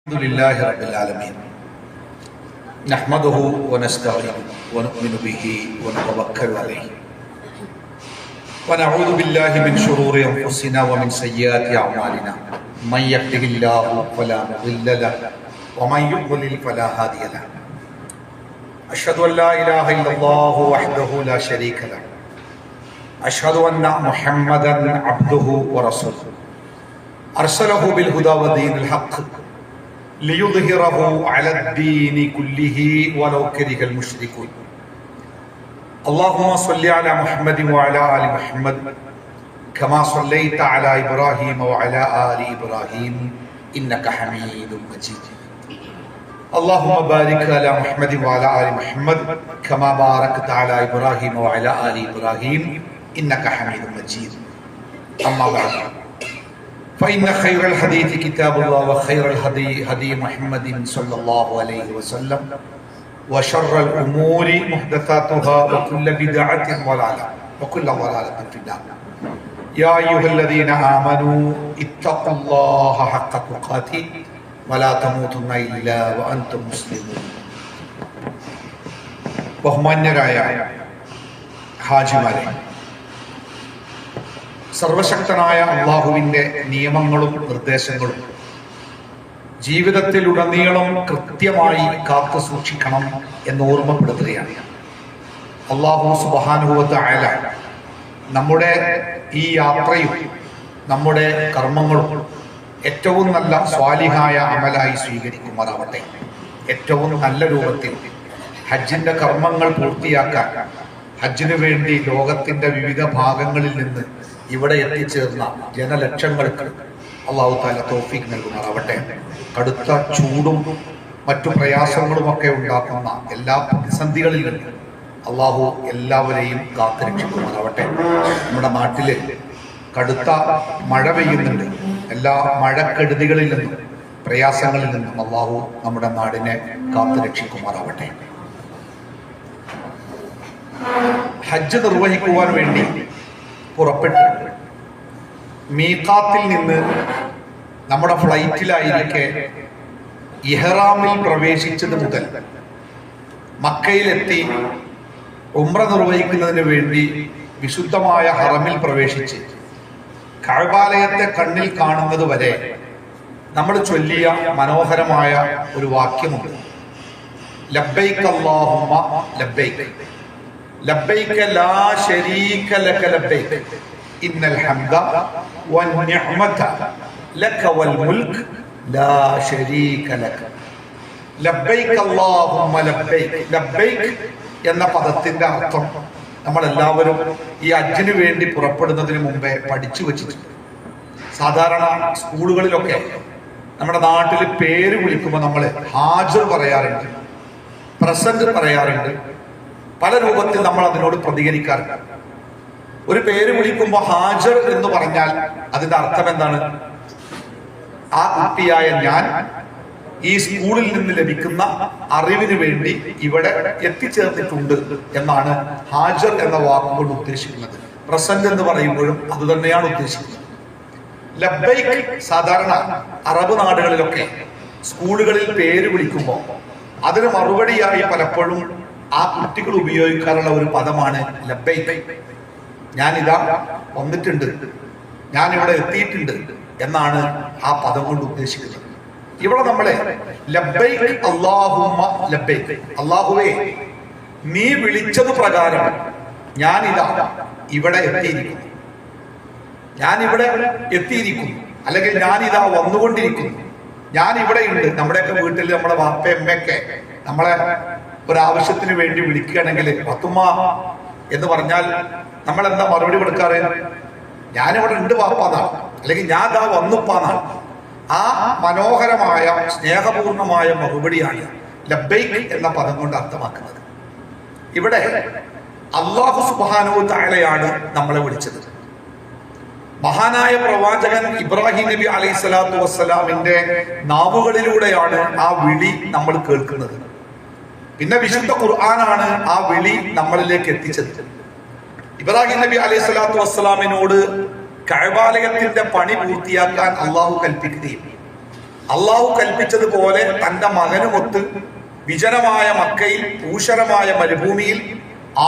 الحمد لله رب العالمين نحمده ونستعينه ونؤمن به ونتوكل عليه ونعوذ بالله من شرور انفسنا ومن سيئات اعمالنا من يهده الله فلا مضل له ومن يضلل فلا هادي له اشهد ان لا اله الا الله وحده لا شريك له اشهد ان محمدا عبده ورسوله ارسله بالهدى ودين الحق ليظهره على الدين كله ولو كره المشركون اللهم صل على محمد وعلى آل محمد كما صليت على إبراهيم وعلى آل إبراهيم إنك حميد مجيد اللهم بارك على محمد وعلى آل محمد كما باركت على إبراهيم وعلى آل إبراهيم إنك حميد مجيد أما بعد فإن خير الحديث كتاب الله وخير الهدي هدي محمد صلى الله عليه وسلم وشر الأمور محدثاتها وكل بدعة ضلالة وكل ضلالة في النار يا أيها الذين آمنوا اتقوا الله حق تقاته ولا تموتن إلا وأنتم مسلمون ബഹുമാന്യരായ ഹാജിമാരെ, സർവശക്തനായ അള്ളാഹുവിൻ്റെ നിയമങ്ങളും നിർദ്ദേശങ്ങളും ജീവിതത്തിലുടനീളം കൃത്യമായി കാത്തു സൂക്ഷിക്കണം എന്ന് ഓർമ്മപ്പെടുത്തുകയാണ്. അള്ളാഹു സുബ്ഹാനഹു വ തആല നമ്മുടെ ഈ യാത്രയും നമ്മുടെ കർമ്മങ്ങളും ഏറ്റവും നല്ല സ്വാലിഹായ അമലായി സ്വീകരിക്കുമാറാവട്ടെ. ഏറ്റവും നല്ല രൂപത്തിൽ ഹജ്ജിന്റെ കർമ്മങ്ങൾ പൂർത്തിയാക്കാൻ ഹജ്ജിനു വേണ്ടി ലോകത്തിന്റെ വിവിധ ഭാഗങ്ങളിൽ നിന്ന് ഇവിടെ എത്തിച്ചേർന്ന ജനലക്ഷങ്ങൾക്ക് അള്ളാഹു തആല തൗഫീഖ് നൽകുമാറാവട്ടെ. കടുത്ത ചൂടും മറ്റു പ്രയാസങ്ങളുമൊക്കെ ഉണ്ടാക്കുന്ന എല്ലാ പ്രതിസന്ധികളിൽ നിന്നും അള്ളാഹു എല്ലാവരെയും കാത്തുരക്ഷിക്കുമാറാവട്ടെ. നമ്മുടെ നാട്ടില് കടുത്ത മഴ പെയ്യുന്നുണ്ട്. എല്ലാ മഴക്കെടുതികളിൽ നിന്നും പ്രയാസങ്ങളിൽ നിന്നും അള്ളാഹു നമ്മുടെ നാടിനെ കാത്തുരക്ഷിക്കുമാറാവട്ടെ. ഹജ്ജ് നിർവഹിക്കുവാൻ വേണ്ടി പുറപ്പെട്ടു മീഖാത്തിൽ നിന്ന് നമ്മുടെ ഫ്ലൈറ്റിലായിരിക്കെ ഇഹ്റാമിൽ പ്രവേശിച്ചത് മുതൽ മക്കയിലെത്തി ഉംറ നിർവഹിക്കുന്നതിന് വേണ്ടി വിശുദ്ധമായ ഹറമിൽ പ്രവേശിച്ച് കഅബാലയത്തെ കണ്ണിൽ കാണുന്നത് വരെ നമ്മൾ ചൊല്ലിയ മനോഹരമായ ഒരു വാക്യമുണ്ട്. ലബ്ബൈക അല്ലാഹുമ്മ ലബ്ബൈക ലബ്ബൈക ലാ ശരീക ലക ലബ്ബൈക ഇന്നൽ ഹംദ വന്നിഅമത ലക വൽ മുൽക്ക് ലാ ശരീക ലക. ലബ്ബൈക അല്ലാഹുമ്മ ലബ്ബൈക. ലബ്ബൈക എന്ന പദത്തിന്റെ അർത്ഥം നമ്മളെല്ലാവരും ഈ ഹജ്ജിന് വേണ്ടി പുറപ്പെടുന്നതിന് മുമ്പേ പഠിച്ചു വെച്ചിട്ടുണ്ട്. സാധാരണ സ്കൂളുകളിലൊക്കെ നമ്മുടെ നാട്ടിൽ പേര് വിളിക്കുമ്പോൾ നമ്മൾ ഹാജർ പറയാറുണ്ട്, പ്രസന്റ് പറയാറുണ്ട്. പല രൂപത്തിൽ നമ്മൾ അതിനോട് പ്രതികരിക്കാറുണ്ട്. ഒരു പേര് വിളിക്കുമ്പോൾ ഹാജർ എന്ന് പറഞ്ഞാൽ അതിന്റെ അർത്ഥം എന്താണ്? ആ കുട്ടിയായ ഞാൻ ഈ സ്കൂളിൽ നിന്ന് ലഭിക്കുന്ന അറിവിന് വേണ്ടി ഇവിടെ എത്തിച്ചേർന്നിട്ടുണ്ട് എന്നാണ് ഹാജർ എന്ന വാക്കുകൊണ്ട് ഉദ്ദേശിക്കുന്നത്. പ്രസന്റ് എന്ന് പറയുമ്പോഴും അത് തന്നെയാണ് ഉദ്ദേശിക്കുന്നത്. ലബ്ബൈക്ക് സാധാരണ അറബ് നാടുകളിലൊക്കെ സ്കൂളുകളിൽ പേര് വിളിക്കുമ്പോൾ അതിന് മറുപടിയായി പലപ്പോഴും ആ കുട്ടികൾ ഉപയോഗിക്കാറുള്ള ഒരു പദമാണ് ലബ്ബൈക്ക്. ഞാനിതാ വന്നിട്ടുണ്ട്, ഞാനിവിടെ എത്തിയിട്ടുണ്ട് എന്നാണ് ആ പദം കൊണ്ട് ഉദ്ദേശിക്കുന്നത്. ഇവിടെ നമ്മളെ ലബ്ബൈക്ക് അല്ലാഹുമ്മ ലബ്ബൈക്ക്, അല്ലാഹുവേ നീ വിളിച്ചത് പ്രകാരം ഞാനിതാ ഇവിടെ എത്തിയിരിക്കുന്നു, ഞാനിവിടെ എത്തിയിരിക്കുന്നു, അല്ലെങ്കിൽ ഞാനിതാ വന്നുകൊണ്ടിരിക്കുന്നു, ഞാൻ ഇവിടെയുണ്ട്. നമ്മുടെയൊക്കെ വീട്ടിൽ നമ്മളെ വാപ്പയമ്മയൊക്കെ നമ്മളെ ഒരാവശ്യത്തിന് വേണ്ടി വിളിക്കുകയാണെങ്കിൽ പത്തുമ്മ എന്ന് പറഞ്ഞാൽ നമ്മൾ എന്താ മറുപടി കൊടുക്കാറ്? ഞാനിവിടെ ഉണ്ട് വാപ്പാന്നാണ്, അല്ലെങ്കിൽ ഞാൻ ദാ വന്നുപ്പാന്നാണ്. ആ മനോഹരമായ സ്നേഹപൂർണമായ മറുപടിയാണ് ലബ്ബൈക്ക് എന്ന പദം കൊണ്ട് അർത്ഥമാക്കുന്നത്. ഇവിടെ അല്ലാഹു സുബ്ഹാനഹു വ തആലയാണ് നമ്മളെ വിളിച്ചത്. മഹാനായ പ്രവാചകൻ ഇബ്രാഹിം നബി അലൈഹി സ്വലാത്തു വസ്സലാമിന്റെ നാവുകളിലൂടെയാണ് ആ വിളി നമ്മൾ കേൾക്കുന്നത്. പിന്നെ വിശുദ്ധ ഖുർആനാണ് ആ വിളി നമ്മളിലേക്ക് എത്തിച്ചത്. ഇബ്രാഹിം നബി അലൈഹി സ്വലാത്തു വസ്സലാമിനോട് കഅബാലയത്തിന്റെ പണി പൂർത്തിയാക്കാൻ അള്ളാഹു കൽപ്പിക്കുകയും അള്ളാഹു കൽപ്പിച്ചതുപോലെ തന്റെ മകനുമൊത്ത് വിജനമായ മക്കയിൽ ഊഷരമായ മരുഭൂമിയിൽ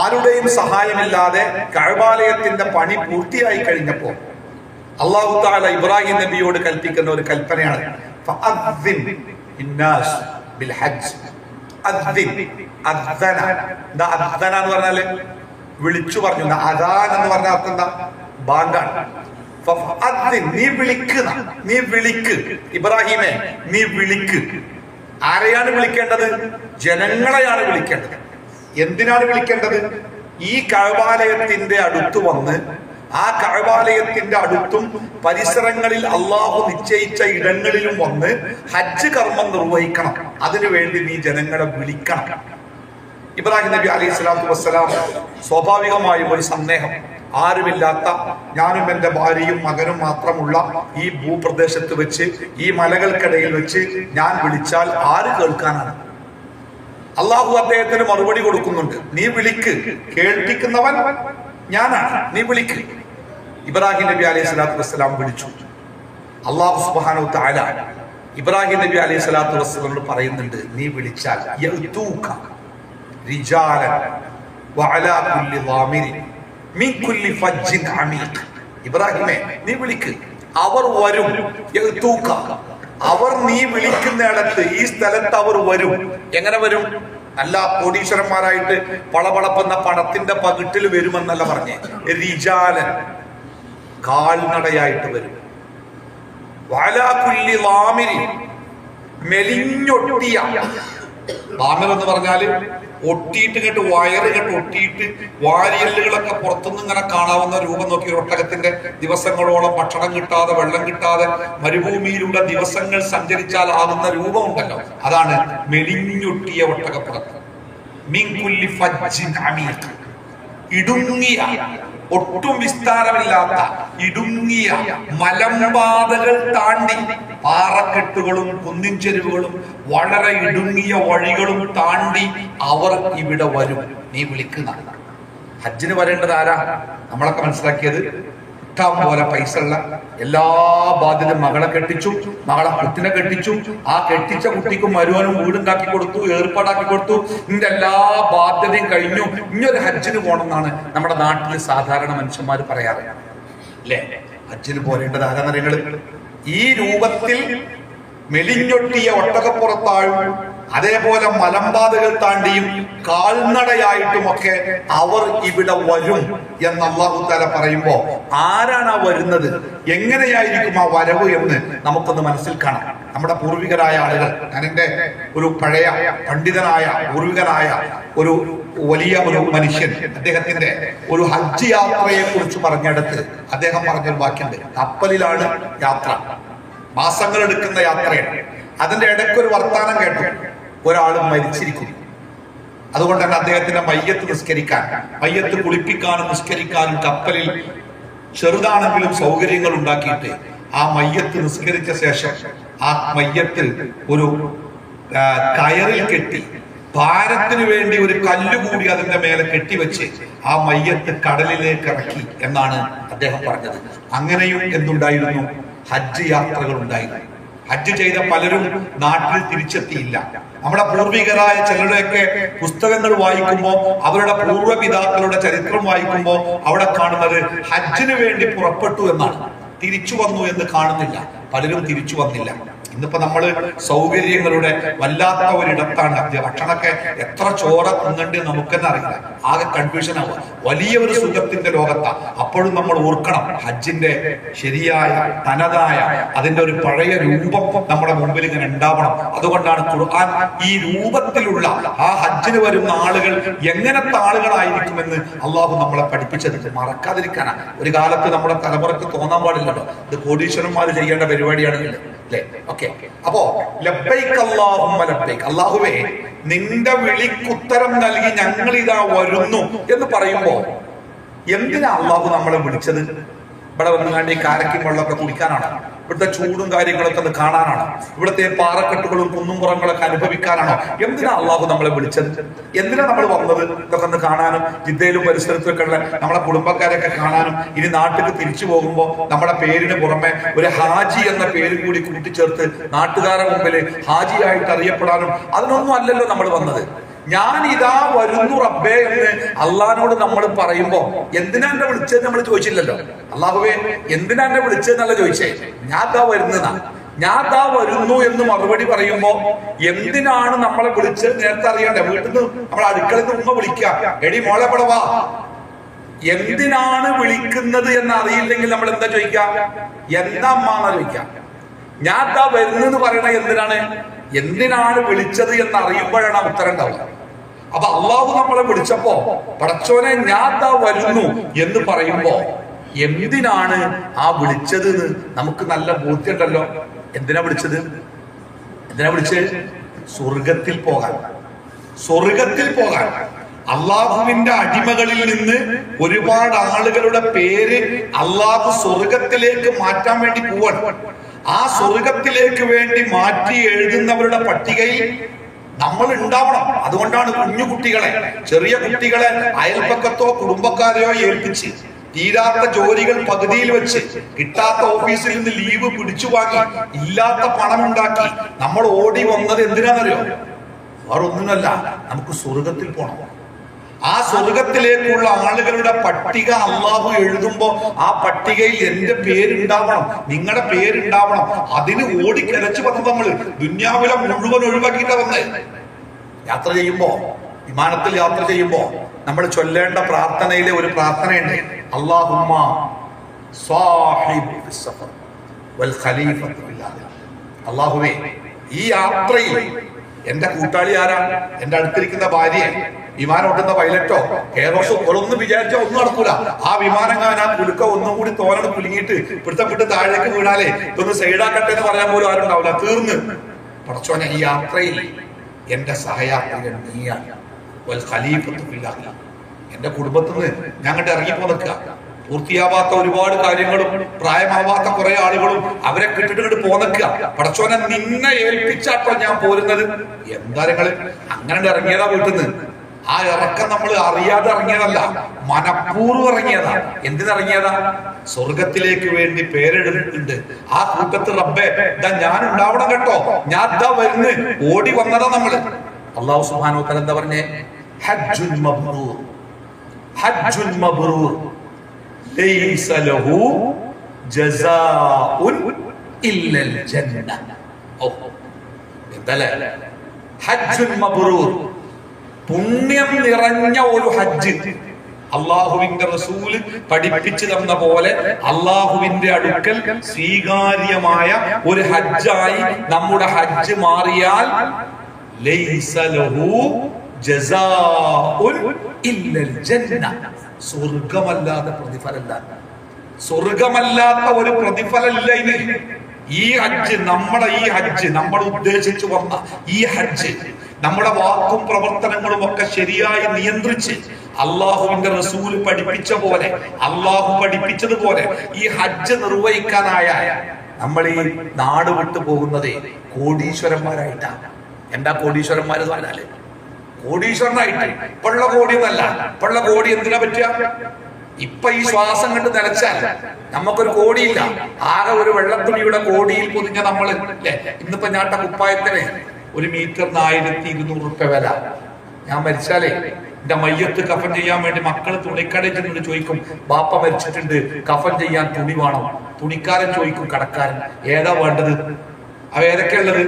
ആരുടെയും സഹായമില്ലാതെ കഅബാലയത്തിന്റെ പണി പൂർത്തിയായി കഴിഞ്ഞപ്പോൾ അള്ളാഹു തആല ഇബ്രാഹിം നബിയോട് കൽപ്പിക്കുന്ന ഒരു കൽപ്പനയാണ് ഫഅദ്ദിൻ ഇന്നാസ് ബിൽ ഹജ്ജ്. അദ്ദിൻ, അദ്ദന. എന്താ അദ്ദന എന്ന് പറഞ്ഞാല് വിളിച്ചു പറഞ്ഞു. അദാൻ എന്ന് പറഞ്ഞ അർത്ഥം എന്താ? ബാങ്കാണ്. നീ വിളിക്കുന്ന, നീ വിളിക്ക് ഇബ്രാഹിമെ, നീ വിളിക്ക്. ആരെയാണ് വിളിക്കേണ്ടത്? ജനങ്ങളെയാണ് വിളിക്കേണ്ടത്. എന്തിനാണ് വിളിക്കേണ്ടത്? ഈ കഅബാലയത്തിന്റെ അടുത്ത് വന്ന് ആ കഅബാലയത്തിന്റെ അടുത്തും പരിസരങ്ങളിൽ അള്ളാഹു നിശ്ചയിച്ച ഇടങ്ങളിലും വന്ന് ഹജ്ജ് കർമ്മം നിർവഹിക്കണം. അതിനുവേണ്ടി നീ ജനങ്ങളെ വിളിക്കണം. ഇബ്രാഹിം നബി അലൈഹി സ്വലാത്തു വസ്സലാം സ്വാഭാവികമായും ഒരു സന്ദേഹം, ആരുമില്ലാത്ത ഞാനും എൻ്റെ ഭാര്യയും മകനും മാത്രമുള്ള ഈ ഭൂപ്രദേശത്ത് വെച്ച്, ഈ മലകൾക്കിടയിൽ വെച്ച് ഞാൻ വിളിച്ചാൽ ആര് കേൾക്കാനാണ്? അള്ളാഹു അദ്ദേഹത്തിന് മറുപടി കൊടുക്കുന്നുണ്ട്, നീ വിളിക്ക്, കേൾപ്പിക്കുന്നവൻ ഞാനാണ്, നീ വിളിക്ക്. ഇബ്രാഹിം നബി അലൈഹി സ്വലാത്തു വസ്സലാം വിളിച്ചു. അള്ളാഹു സുബ്ഹാനഹു തആല ഇബ്രാഹിം നബി അലൈഹി സ്വലാത്തു വസ്സലാമിനോട് പറയുന്നുണ്ട്, നീ വിളിച്ചാൽ യഅ്തൂക റിജാലൻ വഅലാ കുല്ലി ളാമിരിൻ മിൻ കുല്ലി ഫജ്ജിൻ അമീഖ്. ഇബ്രാഹിമേ, നീ വിളിക്ക്, അവർ വരും. യഅ്തൂക, അവർ നീ വിളിക്കുന്നിടത്ത്, ഈ സ്ഥലത്ത് അവർ വരും. എങ്ങനെ വരും? നല്ല കോടീശ്വരന്മാരായിട്ട് പളപളപ്പുന്ന പണത്തിന്റെ പകിട്ടിൽ വരുമെന്നല്ല പറഞ്ഞേ. റിജാലൻ, കാൽനടയായിട്ട് വരും. വഅലാ കുല്ലി ളാമിരിൻ, മെലിഞ്ഞൊട്ടിയ. ളാമിർ എന്ന് പറഞ്ഞാല് ഒട്ടിയിട്ട് കേട്ട് വയറ് കേട്ട് ഒട്ടിയിട്ട് വാരിയല്ലുകളൊക്കെ പുറത്തുനിന്ന് ഇങ്ങനെ കാണാവുന്ന രൂപം നോക്കി, ഒട്ടകത്തിന്റെ ദിവസങ്ങളോളം ഭക്ഷണം കിട്ടാതെ വെള്ളം കിട്ടാതെ മരുഭൂമിയിലൂടെ ദിവസങ്ങൾ സഞ്ചരിച്ചാൽ ആകുന്ന രൂപം ഉണ്ടല്ലോ, അതാണ് മെലിഞ്ഞൊട്ടിയ ഒട്ടകപ്പുറത്ത്. മിൻ കുല്ലി ഫജ്ജിൻ അമീഖ്, ഇടുങ്ങിയ, ഒട്ടും വിസ്താരമില്ലാത്ത ഇടുങ്ങിയ മലമ്പാതകൾ താണ്ടി, പാറക്കെട്ടുകളും കുന്നിൻ ചെരുവുകളും വളരെ ഇടുങ്ങിയ വഴികളും താണ്ടി അവർ ഇവിടെ വരും. നീ വിളിക്കുന്ന. ഹജ്ജിന് വരേണ്ടത് ആരാ? നമ്മളൊക്കെ മനസ്സിലാക്കിയത് ഇഷ്ടം പോലെ പൈസ ഉള്ള, എല്ലാ ബാധ്യതയും. മകളെ കെട്ടിച്ചു, മകളെ കുട്ടിനെ കെട്ടിച്ചു, ആ കെട്ടിച്ച കുട്ടിക്കും മരുവനും വീടുണ്ടാക്കി കൊടുത്തു, ഏർപ്പാടാക്കി കൊടുത്തു, ഇതിന്റെ എല്ലാ ബാധ്യതയും കഴിഞ്ഞു, ഇനിയൊരു ഹജ്ജിന് പോകണം എന്നാണ് നമ്മുടെ നാട്ടിൽ സാധാരണ മനുഷ്യന്മാർ പറയാറ് അല്ലേ? ഹജ്ജിന് പോരേണ്ടത് ആരാന്നറിയങ്ങള്? ഈ രൂപത്തിൽ മെലിഞ്ഞൊട്ടിയ ഒട്ടകപ്പുറത്താഴും അതേപോലെ മലമ്പാതകൾ താണ്ടിയും കാൽനടയായിട്ടുമൊക്കെ അവർ ഇവിടെ വരും എന്ന് അല്ലാഹു തആല പറയുമ്പോ ആരാണ് ആ വരുന്നത്? എങ്ങനെയായിരിക്കും ആ വരവ് എന്ന് നമുക്കൊന്ന് മനസ്സിൽ കാണാം. നമ്മുടെ പൂർവികരായ ആളുകൾ, ഞാൻ എൻ്റെ ഒരു പഴയ പണ്ഡിതനായ പൂർവികനായ ഒരു വലിയ ഒരു മനുഷ്യൻ, അദ്ദേഹത്തിന്റെ ഒരു ഹജ്ജ് യാത്രയെ കുറിച്ച് പറഞ്ഞെടുത്ത് അദ്ദേഹം പറഞ്ഞൊരു വാക്യമുണ്ട്. കപ്പലിലാണ് യാത്ര, മാസങ്ങൾ എടുക്കുന്ന യാത്രയാണ്. അതിന്റെ ഇടയ്ക്കൊരു വർത്താനം കേട്ടു, ഒരാളും മരിച്ചിരിക്കുന്നു. അതുകൊണ്ട് തന്നെ അദ്ദേഹത്തിന്റെ മയ്യത്ത് നിസ്കരിക്കാൻ, മയ്യത്ത് കുളിപ്പിക്കാനും നിസ്കരിക്കാനും കപ്പലിൽ ചെറുതാണെങ്കിലും സൗകര്യങ്ങൾ ഉണ്ടാക്കിയിട്ട് ആ മയ്യത്ത് നിസ്കരിച്ച ശേഷം ആ മയ്യത്ത് ഒരു കയറിൽ കെട്ടി, ഭാരത്തിന് വേണ്ടി ഒരു കല്ല് കൂടി അതിന്റെ മേലെ കെട്ടിവെച്ച് ആ മയ്യത്ത് കടലിലേക്ക് ഇറക്കി എന്നാണ് അദ്ദേഹം പറഞ്ഞത്. അങ്ങനെയും എന്തുണ്ടായിരുന്നു? ഹജ്ജ് യാത്രകൾ ഉണ്ടായിരുന്നു. ഹജ്ജ് ചെയ്ത പലരും നാട്ടിൽ തിരിച്ചെത്തിയില്ല. നമ്മുടെ പൂർവികരായ ചിലരുടെയൊക്കെ പുസ്തകങ്ങൾ വായിക്കുമ്പോൾ, അവരുടെ പൂർവ്വപിതാക്കളുടെ ചരിത്രം വായിക്കുമ്പോൾ അവിടെ കാണുന്നത് ഹജ്ജിന് വേണ്ടി പുറപ്പെട്ടു എന്നാണ്. തിരിച്ചു വന്നു എന്ന് കാണുന്നില്ല. പലരും തിരിച്ചു വന്നില്ല. ഇന്നിപ്പോ നമ്മള് സൗകര്യങ്ങളുടെ വല്ലാത്ത ഒരിടത്താണ്. ഭക്ഷണമൊക്കെ എത്ര ചോറ തിന്നണ്ട് നമുക്കെന്നെ അറിയില്ല, ആകെ കൺഫ്യൂഷൻ ആവുക. വലിയ ഒരു സുഖത്തിന്റെ ലോകത്താണ്. അപ്പോഴും നമ്മൾ ഓർക്കണം, ഹജ്ജിന്റെ ശരിയായ തനതായ അതിന്റെ ഒരു പഴയ രൂപം നമ്മുടെ മുമ്പിൽ ഇങ്ങനെ ഉണ്ടാവണം. അതുകൊണ്ടാണ് ഖുർആൻ ഈ രൂപത്തിലുള്ള ആ ഹജ്ജിന് വരുന്ന ആളുകൾ എങ്ങനത്തെ ആളുകളായിരിക്കുമെന്ന് അള്ളാഹു നമ്മളെ പഠിപ്പിച്ചത്. മറക്കാതിരിക്കാനാണ്. ഒരു കാലത്ത് നമ്മുടെ തലമുറക്ക് തോന്നാൻ പാടില്ലല്ലോ, ഇത് കോടീശ്വരന്മാർ ചെയ്യേണ്ട പരിപാടിയാണെന്നില്ല അല്ലേ? ഓക്കെ, അപ്പോ ലബ്ബൈക് അല്ലാഹുമ്മ ലബ്ബൈക്, അല്ലാഹുവേ നിന്റെ വിളിക്കുത്തരം നൽകി ഞങ്ങൾ ഇതാ വരുന്നു എന്ന് പറയുമ്പോ എന്തിനാ അള്ളാഹു നമ്മളെ വിളിച്ചത്? ഇവിടെ വന്നുകാണ്ട് ഈ കാരക്കും വെള്ളമൊക്കെ കുടിക്കാനാണ്? ഇവിടുത്തെ ചൂടും കാര്യങ്ങളൊക്കെ ഒന്ന് കാണാനാണോ? ഇവിടുത്തെ പാറക്കെട്ടുകളും കുന്നുംപുറങ്ങളൊക്കെ അനുഭവിക്കാനാണോ? എന്തിനാ അള്ളാഹു നമ്മളെ വിളിച്ചത്? എന്തിനാ നമ്മൾ വന്നത്? ഇതൊക്കെ ഒന്ന് കാണാനും ജിദ്ദയിലും പരിസരത്തൊക്കെ ഉള്ള നമ്മളെ കുടുംബക്കാരെയൊക്കെ കാണാനും ഇനി നാട്ടിലേക്ക് തിരിച്ചു പോകുമ്പോൾ നമ്മുടെ പേരിന് പുറമെ ഒരു ഹാജി എന്ന പേര് കൂടി കൂട്ടിച്ചേർത്ത് നാട്ടുകാരുടെ മുമ്പിൽ ഹാജിയായിട്ട് അറിയപ്പെടാനും അതിനൊന്നും അല്ലല്ലോ നമ്മൾ വന്നത്. ഞാൻ ഇതാ വരുന്നു റബ്ബേ എന്ന് അള്ളാഹിനോട് നമ്മൾ പറയുമ്പോ എന്തിനാ എന്നെ വിളിച്ചത് നമ്മൾ ചോദിച്ചില്ലല്ലോ. അള്ളാഹുവേ എന്തിനാ എന്നെ വിളിച്ചതെന്നല്ല ചോദിച്ചേ, ഞാൻ ദാ വരുന്നതാ, ഞാൻ ദാ വരുന്നു എന്ന് മറുപടി പറയുമ്പോ എന്തിനാണ് നമ്മളെ വിളിച്ചത് നേരത്തെ അറിയണ്ടേ? വീട്ടിൽ നിന്ന് നമ്മളെ അടുക്കളയിൽ നിന്ന് ഉമ്മ വിളിക്കാം, എടി മോളെ പടവാ. എന്തിനാണ് വിളിക്കുന്നത് എന്ന് അറിയില്ലെങ്കിൽ നമ്മൾ എന്താ ചോദിക്കാം? എന്താ അമ്മാന്ന് ചോദിക്കാം. ഞാൻ ദാ വരുന്നെന്ന് പറയണ എന്തിനാണ് വിളിച്ചത് എന്ന് അറിയുമ്പോഴാണ് ആ ഉത്തരം ഉണ്ടാവുക. അപ്പൊ അള്ളാഹു നമ്മളെ വിളിച്ചപ്പോ പടച്ചോനെ ഞാൻ ദാ വരുന്നു എന്ന് പറയുമ്പോ എന്തിനാണ് ആ വിളിച്ചത് എന്ന് നമുക്ക് നല്ല ബോധ്യമുണ്ടല്ലോ. എന്തിനാ വിളിച്ചത്? സ്വർഗത്തിൽ പോകാൻ. അള്ളാഹുവിന്റെ അടിമകളിൽ നിന്ന് ഒരുപാട് ആളുകളുടെ പേര് അള്ളാഹു സ്വർഗത്തിലേക്ക് മാറ്റാൻ വേണ്ടി പോവാണ്. ആ സ്വർഗത്തിലേക്ക് വേണ്ടി മാറ്റി എഴുതുന്നവരുടെ പട്ടികയിൽ നമ്മൾ ഉണ്ടാവണം. അതുകൊണ്ടാണ് കുഞ്ഞു കുട്ടികളെ, ചെറിയ കുട്ടികളെ അയൽപക്കത്തോ കുടുംബക്കാരെയോ ഏൽപ്പിച്ച് തീരാത്ത ജോലികൾ പകുതിയിൽ വെച്ച് കിട്ടാത്ത ഓഫീസിൽ നിന്ന് ലീവ് പിടിച്ചു വാങ്ങി ഇല്ലാത്ത പണം ഉണ്ടാക്കി നമ്മൾ ഓടി വന്നത് എന്തിനാണെന്നറിയോ? വേറെ ഒന്നിനല്ല, നമുക്ക് സ്വർഗത്തിൽ പോകണം. ആ സ്വർഗത്തിലേക്കുള്ള ആളുകളുടെ പട്ടിക അള്ളാഹു എഴുതുമ്പോ ആ പട്ടികയിൽ എന്റെ പേരുണ്ടാവണം, നിങ്ങളുടെ പേരുണ്ടാവണം. അതിന് ഓടിക്കരച്ചു വന്നത് നമ്മള് ദുന്യാവിലെ മുഴുവൻ ഒഴിവാക്കിയിട്ടാ വന്നേ. യാത്ര ചെയ്യുമ്പോ, വിമാനത്തിൽ യാത്ര ചെയ്യുമ്പോ നമ്മൾ ചൊല്ലേണ്ട പ്രാർത്ഥനയിലെ ഒരു പ്രാർത്ഥനയുണ്ട്. അല്ലാഹുമ്മ സാഹിബ് ഫിസ്സഫർ വൽ ഖലീഫത്തു ഫിൽ അർദ്. അല്ലാഹുവേ, ഈ യാത്രയിൽ എന്റെ കൂട്ടാളി ആരാ? എന്റെ അടുത്തിരിക്കുന്ന ഭാര്യ, വിമാനം ഓട്ടുന്ന പൈലറ്റോ എയർ ഹോസ്റ്റോ ഒന്നും വിചാരിച്ചാൽ ഒന്നും നടക്കൂല. ആ വിമാനം ആ കുലുക്ക ഒന്നും കൂടി തോരണം കുലുങ്ങിയിട്ട് പിടുത്തപ്പെട്ട് താഴേക്ക് വീണാലേ ഇതൊന്ന് സൈഡാക്കട്ടെ എന്ന് പറയാൻ പോലും ആരും ഉണ്ടാവില്ല. തീർന്ന്. പടച്ചോനെ, ഈ യാത്രയിൽ എന്റെ സഹയാത്രികൻ നീയാണ്. ഖലീഫത്തു ഫിൽ അർദ്. എന്റെ കുടുംബത്തിൽ നിന്ന് ഞങ്ങളുടെ ഇറങ്ങിപ്പോ നിൽക്കുക. പൂർത്തിയാവാത്ത ഒരുപാട് കാര്യങ്ങളും പ്രായമാവാത്ത കുറെ ആളുകളും അവരെ കിട്ടിട്ട് പോന്നക്കുക. പടച്ചോനെ, നിന്നെ ഏൽപ്പിച്ചാട്ടോ ഞാൻ പോരുന്നത്. എന്താ നിങ്ങള് അങ്ങനെ ഇറങ്ങിയതാ വീട്ടിൽ നിന്ന്? ആ ഇറക്കം നമ്മൾ അറിയാതെ ഇറങ്ങിയതല്ല, മനഃപൂർവ്വം ഇറങ്ങിയതാ. എന്തിനിറങ്ങിയതാ? സ്വർഗത്തിലേക്ക് വേണ്ടി പേരെടുത്തിട്ടുണ്ട്. ആ കൂട്ടത്തിൽ റബ്ബേ ഇതാ ഞാൻ ഉണ്ടാവണം കേട്ടോ, ഞാൻ ഇതാ വരുന്ന് ഓടി വന്നതാ നമ്മള്. അല്ലാഹു സുബ്ഹാനഹു വ തആല എന്താ പറഞ്ഞേ? ഹജ്ജുൻ മബ്റൂർ, ഹജ്ജുൻ മബ്റൂർ ലൈസ ലഹു ജസാഉൻ ഇല്ലൽ ജന്ന. ഓ, എന്തല്ലേ ഹജ്ജുൻ മബ്റൂർ, പുണ്യം നിറഞ്ഞ ഒരു ഹജ്ജ്. അള്ളാഹുവിന്റെ റസൂല് പഠിപ്പിച്ചു തന്ന പോലെ അള്ളാഹുവിന്റെ അടുക്കൽ സ്വീകാര്യമായ ഒരു ഹജ്ജായി നമ്മുടെ ഹജ്ജ് മാറിയാൽ ലൈസ ലഹു ജസാഉൻ ഇല്ലൽ ജന്ന. സ്വർഗമല്ലാത്ത പ്രതിഫലമില്ല. സ്വർഗമല്ലാത്ത ഒരു പ്രതിഫലമില്ല ഇതിന്. ഈ ഹജ്ജ്, നമ്മൾ ഉദ്ദേശിച്ചു വന്ന ഈ ഹജ്ജ്, നമ്മുടെ വാക്കും പ്രവർത്തനങ്ങളും ഒക്കെ ശരിയായി നിയന്ത്രിച്ച് അള്ളാഹുവിന്റെ റസൂൽ പഠിപ്പിച്ച പോലെ, അള്ളാഹു പഠിപ്പിച്ചതുപോലെ ഈ ഹജ്ജ് നിർവഹിക്കാനായ നമ്മൾ ഈ നാട് വിട്ടു പോകുന്നത് കോടീശ്വരന്മാരായിട്ടാണ്. എന്താ കോടീശ്വരന്മാര് പറഞ്ഞാല്? കോടീശ്വരനായിട്ട്. ഇപ്പോഴുള്ള കോടിയൊന്നല്ല. ഇപ്പോഴുള്ള കോടി എന്തിനാ പറ്റുക? ഇപ്പൊ ഈ ശ്വാസം കണ്ട് നിലച്ചാൽ നമുക്കൊരു കോടിയില്ല. ആകെ ഒരു വെള്ളത്തുണിയുടെ കോടിയിൽ പൊതിഞ്ഞ നമ്മള് അല്ലെ. ഇന്നിപ്പോ ഞാട്ട കുപ്പായത്തിന് ഒരു മീറ്ററിന് 1200 വില. ഞാൻ മരിച്ചാലേ എന്റെ മയ്യത്ത് കഫൻ ചെയ്യാൻ വേണ്ടി മക്കള് തുണിക്കടയിൽ ചെന്നിട്ട് ചോദിക്കും, ബാപ്പ മരിച്ചിട്ടുണ്ട്, കഫൻ ചെയ്യാൻ തുണി വേണം. തുണിക്കാരൻ ചോദിക്കും, കടക്കാരൻ ഏതാ വേണ്ടത്? അവ ഏതൊക്കെ ഉള്ളത്?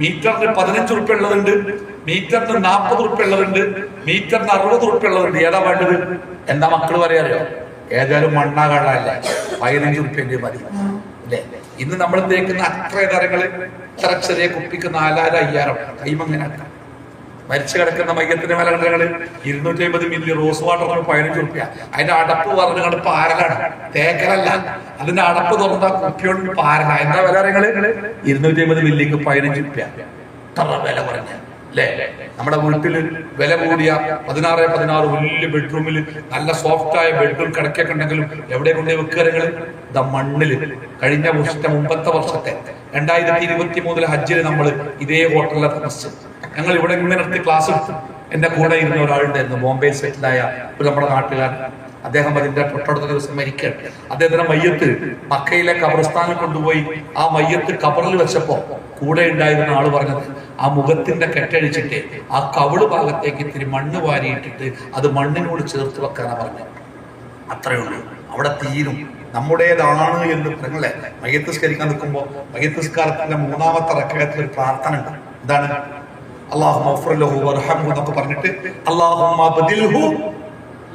മീറ്ററിന് 15 ഉറുപ്പ്യ ഉള്ളതുണ്ട്, മീറ്ററിന് 40 ഉറുപ്പ്യ ഉള്ളതുണ്ട്, മീറ്ററിന് 60 ഉറുപ്പ്യ ഉള്ളതുണ്ട്. ഏതാ വേണ്ടത്? എന്താ മക്കള് പറയാറിയോ? ഏതായാലും മണ്ണാകാളല്ലേ, 15 ഉറുപ്പ്യന്റെ മതി അല്ലേ? ഇന്ന് നമ്മൾ തേക്കുന്ന അത്ര തരങ്ങള്, ഇത്ര ചെറിയ കുപ്പിക്ക് 4000 5000 കൈമങ്ങനെ. മരിച്ചു കിടക്കുന്ന മയ്യത്തിന്റെ വില കണ്ടങ്ങള് 250 മില്ലി റോസ് വാട്ടറിന് 15 ഉറുപ്പ്യ. അതിന്റെ അടപ്പ് പറഞ്ഞ പാരലാണ്, തേക്കലല്ല. അതിന്റെ അടപ്പ് തുറന്ന കുപ്പിയോട് പാരല. എന്താ വില? 250 മില്ലിക്ക് 15 ഉറുപ്പ്യ. ഇത്ര വില പറഞ്ഞ അല്ലേ? നമ്മുടെ വീട്ടിൽ വില കൂടിയ 16 വലിയ ബെഡ്റൂമിൽ നല്ല സോഫ്റ്റായ ബെഡ്റൂം കിടക്കൊക്കെ ഉണ്ടെങ്കിലും എവിടെ കൊണ്ടേ വെക്കുകകൾ മണ്ണില്. കഴിഞ്ഞ മുമ്പത്തെ വർഷത്തെ 2023 ഹജ്ജിൽ നമ്മൾ ഇതേ ഹോട്ടലിലെ താമസിച്ചു. ഞങ്ങൾ ഇവിടെ ഇങ്ങനെ എടുത്ത് ക്ലാസ് എടുത്തു. എന്റെ കൂടെ ഇരുന്ന ഒരാളുണ്ടായിരുന്നു, ബോംബെ സെറ്റിലായ ഒരു നമ്മുടെ നാട്ടുകാരൻ. അദ്ദേഹം അതിന്റെ തൊട്ടടുത്ത ദിവസം മരിക്കുകയാണ്. അദ്ദേഹത്തിന്റെ മയ്യത്ത് മക്കയിലെ ഖബർസ്ഥാനിൽ കൊണ്ടുപോയി ആ മയ്യത്ത് ഖബറിൽ വെച്ചപ്പോ കൂടെ ഉണ്ടായിരുന്ന ആള് പറഞ്ഞത്, ആ മുഖത്തിന്റെ കെട്ടഴിച്ചിട്ട് ആ കവിള് ഭാഗത്തേക്ക് ഇത്തിരി മണ്ണ് വാരിയിട്ടിട്ട് അത് മണ്ണിനോട് ചേർത്ത് വെക്കാനാ പറഞ്ഞത്. അത്രയേ ഉള്ളൂ, അവിടെ തീരും. നമ്മുടേതാണ് എന്ന് പറഞ്ഞല്ലേ. മയ്യത്ത് സ്കരിക്കാൻ നിൽക്കുമ്പോ മയ്യത്ത് സ്കാരത്തിന്റെ 3ാമത്തെ റക്അത്തിൽ ഒരു പ്രാർത്ഥന ഉണ്ട്. എന്താണ്? അല്ലാഹുമ്മ ഗ്ഫിർ ലഹു വർഹംഹു എന്നൊക്കെ പറഞ്ഞിട്ട് അല്ലാഹുമ്മ ബദിൽഹു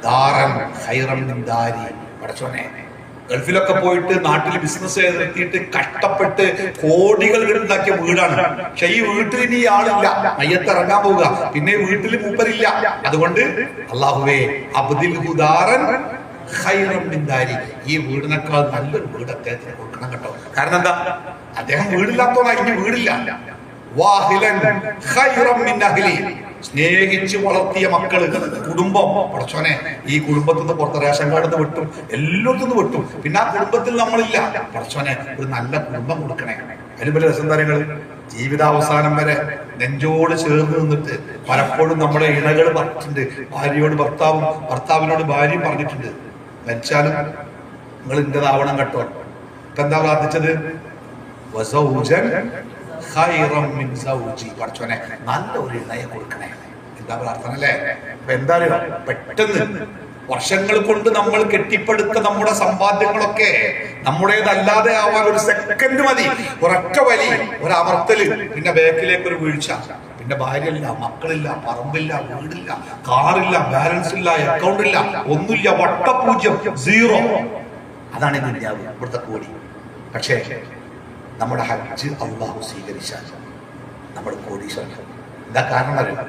ദാറൻ ഖൈറൻ മിൻ ദാരി. പടച്ചോനെ, ഗൾഫിലൊക്കെ പോയിട്ട് നാട്ടിൽ ബിസിനസ് നടത്തിയിട്ട് കഷ്ടപ്പെട്ട് കോടികൾ ഉണ്ടാക്കിയ വീടാണ്. പക്ഷെ ഈ വീട്ടിൽ ഇനി ആളില്ല, മയ്യത്ത് ഇറങ്ങാൻ പോവുക, പിന്നെ വീട്ടിൽ മൂപ്പരില്ല. അതുകൊണ്ട് അല്ലാഹുവേ അബ്ദിൽഹു ദാറൻ ഖൈറൻ മിൻ ദാരി, ഈ വീടിനേക്കാൾ നല്ലൊരു വീട് അദ്ദേഹത്തിന് കൊടുക്കണം കേട്ടോ. കാരണം എന്താ? അദ്ദേഹം വീടില്ലാത്തോളാ, ഇനി വീടില്ല. വാഹിലൻ ഖൈറൻ മിൻ അഹ്ലി, സ്നേഹിച്ച് വളർത്തിയ മക്കള്, കുടുംബം. പടച്ചോനെ, ഈ കുടുംബത്തിൽ നിന്ന് പുറത്ത് റേഷൻ കാർഡിൽ നിന്ന് വിട്ടും എല്ലായിടത്തുനിന്ന് വിട്ടും, പിന്നെ ആ കുടുംബത്തിൽ നമ്മളില്ല. പടച്ചോനെ, ഒരു നല്ല കുടുംബം കൊടുക്കണേ. അതിലും വലിയ രസംതാരങ്ങൾ ജീവിതാവസാനം വരെ നെഞ്ചോട് ചേർന്ന് നിന്നിട്ട് പലപ്പോഴും നമ്മുടെ ഇണകൾ പറഞ്ഞിട്ടുണ്ട്, ഭാര്യയോട് ഭർത്താവും ഭർത്താവിനോട് ഭാര്യയും പറഞ്ഞിട്ടുണ്ട്, മരിച്ചാലും നിങ്ങൾ ഇന്റേതാവണം കേട്ടോ. ഇപ്പൊ എന്താ പ്രാർത്ഥിച്ചത്? പഠിച്ചോനെ, നല്ല ഒരു ഇണയെ കൊടുക്കണേ. എന്താ പ്രാർത്ഥന അല്ലേ? അപ്പൊ എന്താ പെട്ടെന്ന് വർഷങ്ങൾ കൊണ്ട് നമ്മൾ കെട്ടിപ്പടുത്ത നമ്മുടെ സമ്പാദ്യങ്ങളൊക്കെ നമ്മുടേതല്ലാതെ ആവാൻ ഒരു സെക്കൻഡ് മതി. ഒരൊറ്റ വലി, ഒരമർത്തല്, പിന്നെ ബാക്കിലേക്ക് ഒരു വീഴ്ച, പിന്നെ ഭാര്യയില്ല, മക്കളില്ല, പറമ്പില്ല, വീടില്ല, കാറില്ല, ബാലൻസ് ഇല്ല, അക്കൗണ്ട് ഇല്ല, ഒന്നുമില്ല, വട്ടപൂജ്യം, സീറോ. അതാണ് ദുനിയാവ്, ഇവിടുത്തെ കോടി. പക്ഷേ നമ്മുടെ ഹജ്ജ് അല്ലാഹു സ്വീകരിച്ചാൽ നമ്മൾ കോടീശ്വരൻ. എന്താ കാരണം അറിയാം?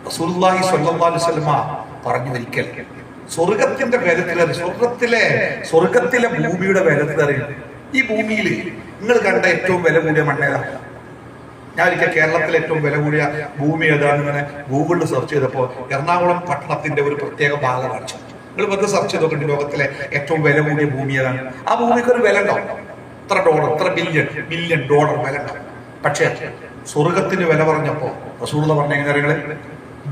റസൂലുള്ളാഹി സ്വല്ലല്ലാഹു അലൈഹി വസല്ലമ പറഞ്ഞു, ഒരിക്കൽ സ്വർഗത്തിന്റെ വേദത്തിലേറി, സ്വർഗത്തിലെ ഭൂമിയുടെ വേദത്തിലേറി. ഈ ഭൂമിയിൽ നിങ്ങൾ കണ്ട ഏറ്റവും വില കൂടിയ മണ്ണേതാ? ഞാൻ ഒരിക്കൽ കേരളത്തിലെ ഏറ്റവും വില കൂടിയ ഭൂമി ഏതാണെന്ന് ഇങ്ങനെ ഗൂഗിളിൽ സെർച്ച് ചെയ്തപ്പോൾ എറണാകുളം പട്ടണത്തിന്റെ ഒരു പ്രത്യേക ഭാഗം കാണിച്ചു. നിങ്ങൾ വെറുതെ സെർച്ച് ചെയ്ത് നോക്കണ്ട, ലോകത്തിലെ ഏറ്റവും വില കൂടിയ ഭൂമി ഏതാണ്? ആ ഭൂമിക്ക് ഒരു വില ഉണ്ടാവും, ഇത്ര ഡോളർ, ഇത്ര മില്യൺ ഡോളർ വില ഉണ്ടാവും. പക്ഷേ സ്വർഗത്തിന് വില പറഞ്ഞപ്പോ റസൂലുള്ളാഹി പറഞ്ഞ എങ്ങനെ?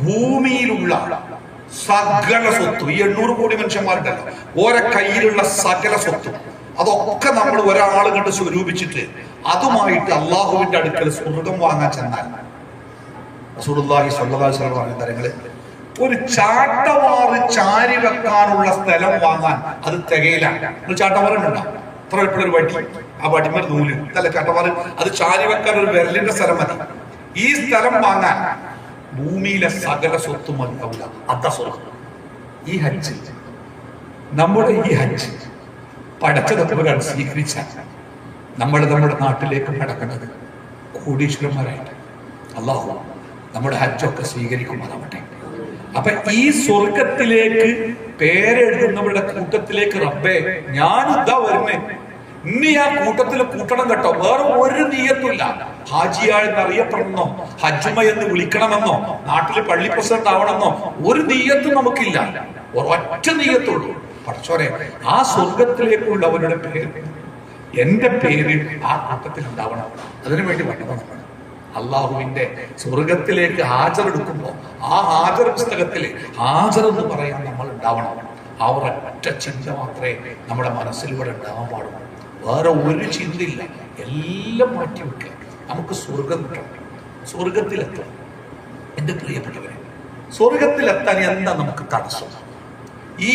ഭൂമിയിലുള്ള സകല സ്വത്തും, ഈ 800 കോടി മനുഷ്യന്മാരുണ്ടല്ലോ, ഓരോ കയ്യിലുള്ള സകല സ്വത്തും, അതൊക്കെ നമ്മൾ ഒരാൾ കണ്ട് സ്വരൂപിച്ചിട്ട് അതുമായിട്ട് അള്ളാഹുവിന്റെ അടുക്കൽ സ്വർഗം വാങ്ങാൻ ചെന്നാൽ റസൂലുള്ളാഹി സ്വല്ലല്ലാഹു അലൈഹി വസല്ലം പറഞ്ഞ തരങ്ങള്, ഒരു ചാട്ടവാറ് ചാരി വെക്കാനുള്ള സ്ഥലം വാങ്ങാൻ അത് തികയില്ല. ഒരു ചാട്ടവാറുണ്ടോ? ഇത്ര എപ്പോഴൊരു വടി, ആ വടിമേൽ നൂല്, ഇതല്ല ചാട്ടവാറ്. അത് ചാരി വെക്കാൻ ഒരു വിരലിന്റെ സ്ഥലം മതി. ഈ സ്ഥലം വാങ്ങാൻ ഭൂമിയിലെ സകല സ്വത്തും മതിയാവില്ല. അതാ സ്വർഗം. ഈ ഹജ്ജ്, നമ്മുടെ ഈ ഹജ്ജ് പടച്ചതപ്പുരാൻ സ്വീകരിച്ചാൽ നമ്മുടെ നാട്ടിലേക്ക് മടക്കുന്നത് കോടീശ്വരന്മാരായിട്ട്. അല്ലാഹു നമ്മുടെ ഹജ്ജൊക്കെ സ്വീകരിക്കുമാറാവട്ടെ. അപ്പൊ ഈ സ്വർഗത്തിലേക്ക് പേരെഴുതുന്നവരുടെ കൂട്ടത്തിലേക്ക് റബ്ബേ ഞാനിതാ വരുന്നേ, ഇനി ആ കൂട്ടത്തിൽ കൂട്ടണം കേട്ടോ. വേറെ ഒരു നീയത്തുമില്ല. ഹാജിയായെന്ന് അറിയപ്പെടണമെന്നോ ഹജ്ജുമ എന്ന് വിളിക്കണമെന്നോ നാട്ടില് പള്ളി പ്രസിഡന്റ് ആവണമെന്നോ ഒരു നീയത്തും നമുക്കില്ല. ഒരൊറ്റ നീയത്തുള്ളൂ, പടച്ചോനെ ആ സ്വർഗത്തിലേക്കുള്ളവരുടെ പേര്, എന്റെ പേര് ആ കൂട്ടത്തിൽ ഉണ്ടാവണം. അതിനുവേണ്ടി വേണ്ടതാണ് അള്ളാഹുവിന്റെ സ്വർഗത്തിലേക്ക് ഹാജറെടുക്കുമ്പോൾ ആ ഹാജർ പുസ്തകത്തില് ഹാജർ എന്ന് പറയാൻ നമ്മൾ ഉണ്ടാവണം. ആ ഒരൊറ്റ ചിന്ത മാത്രമേ നമ്മുടെ മനസ്സിലൂടെ ഉണ്ടാവാൻ പാടുള്ളൂ. വേറെ ഒരു ചിന്തയില്ല. എല്ലാം മാറ്റി വെക്കുക. നമുക്ക് സ്വർഗം കിട്ടണം, സ്വർഗത്തിലെത്തണം. എന്റെ പ്രിയപ്പെട്ടവരെ, സ്വർഗത്തിലെത്താൻ എന്താ നമുക്ക് തടസ്സം? ഈ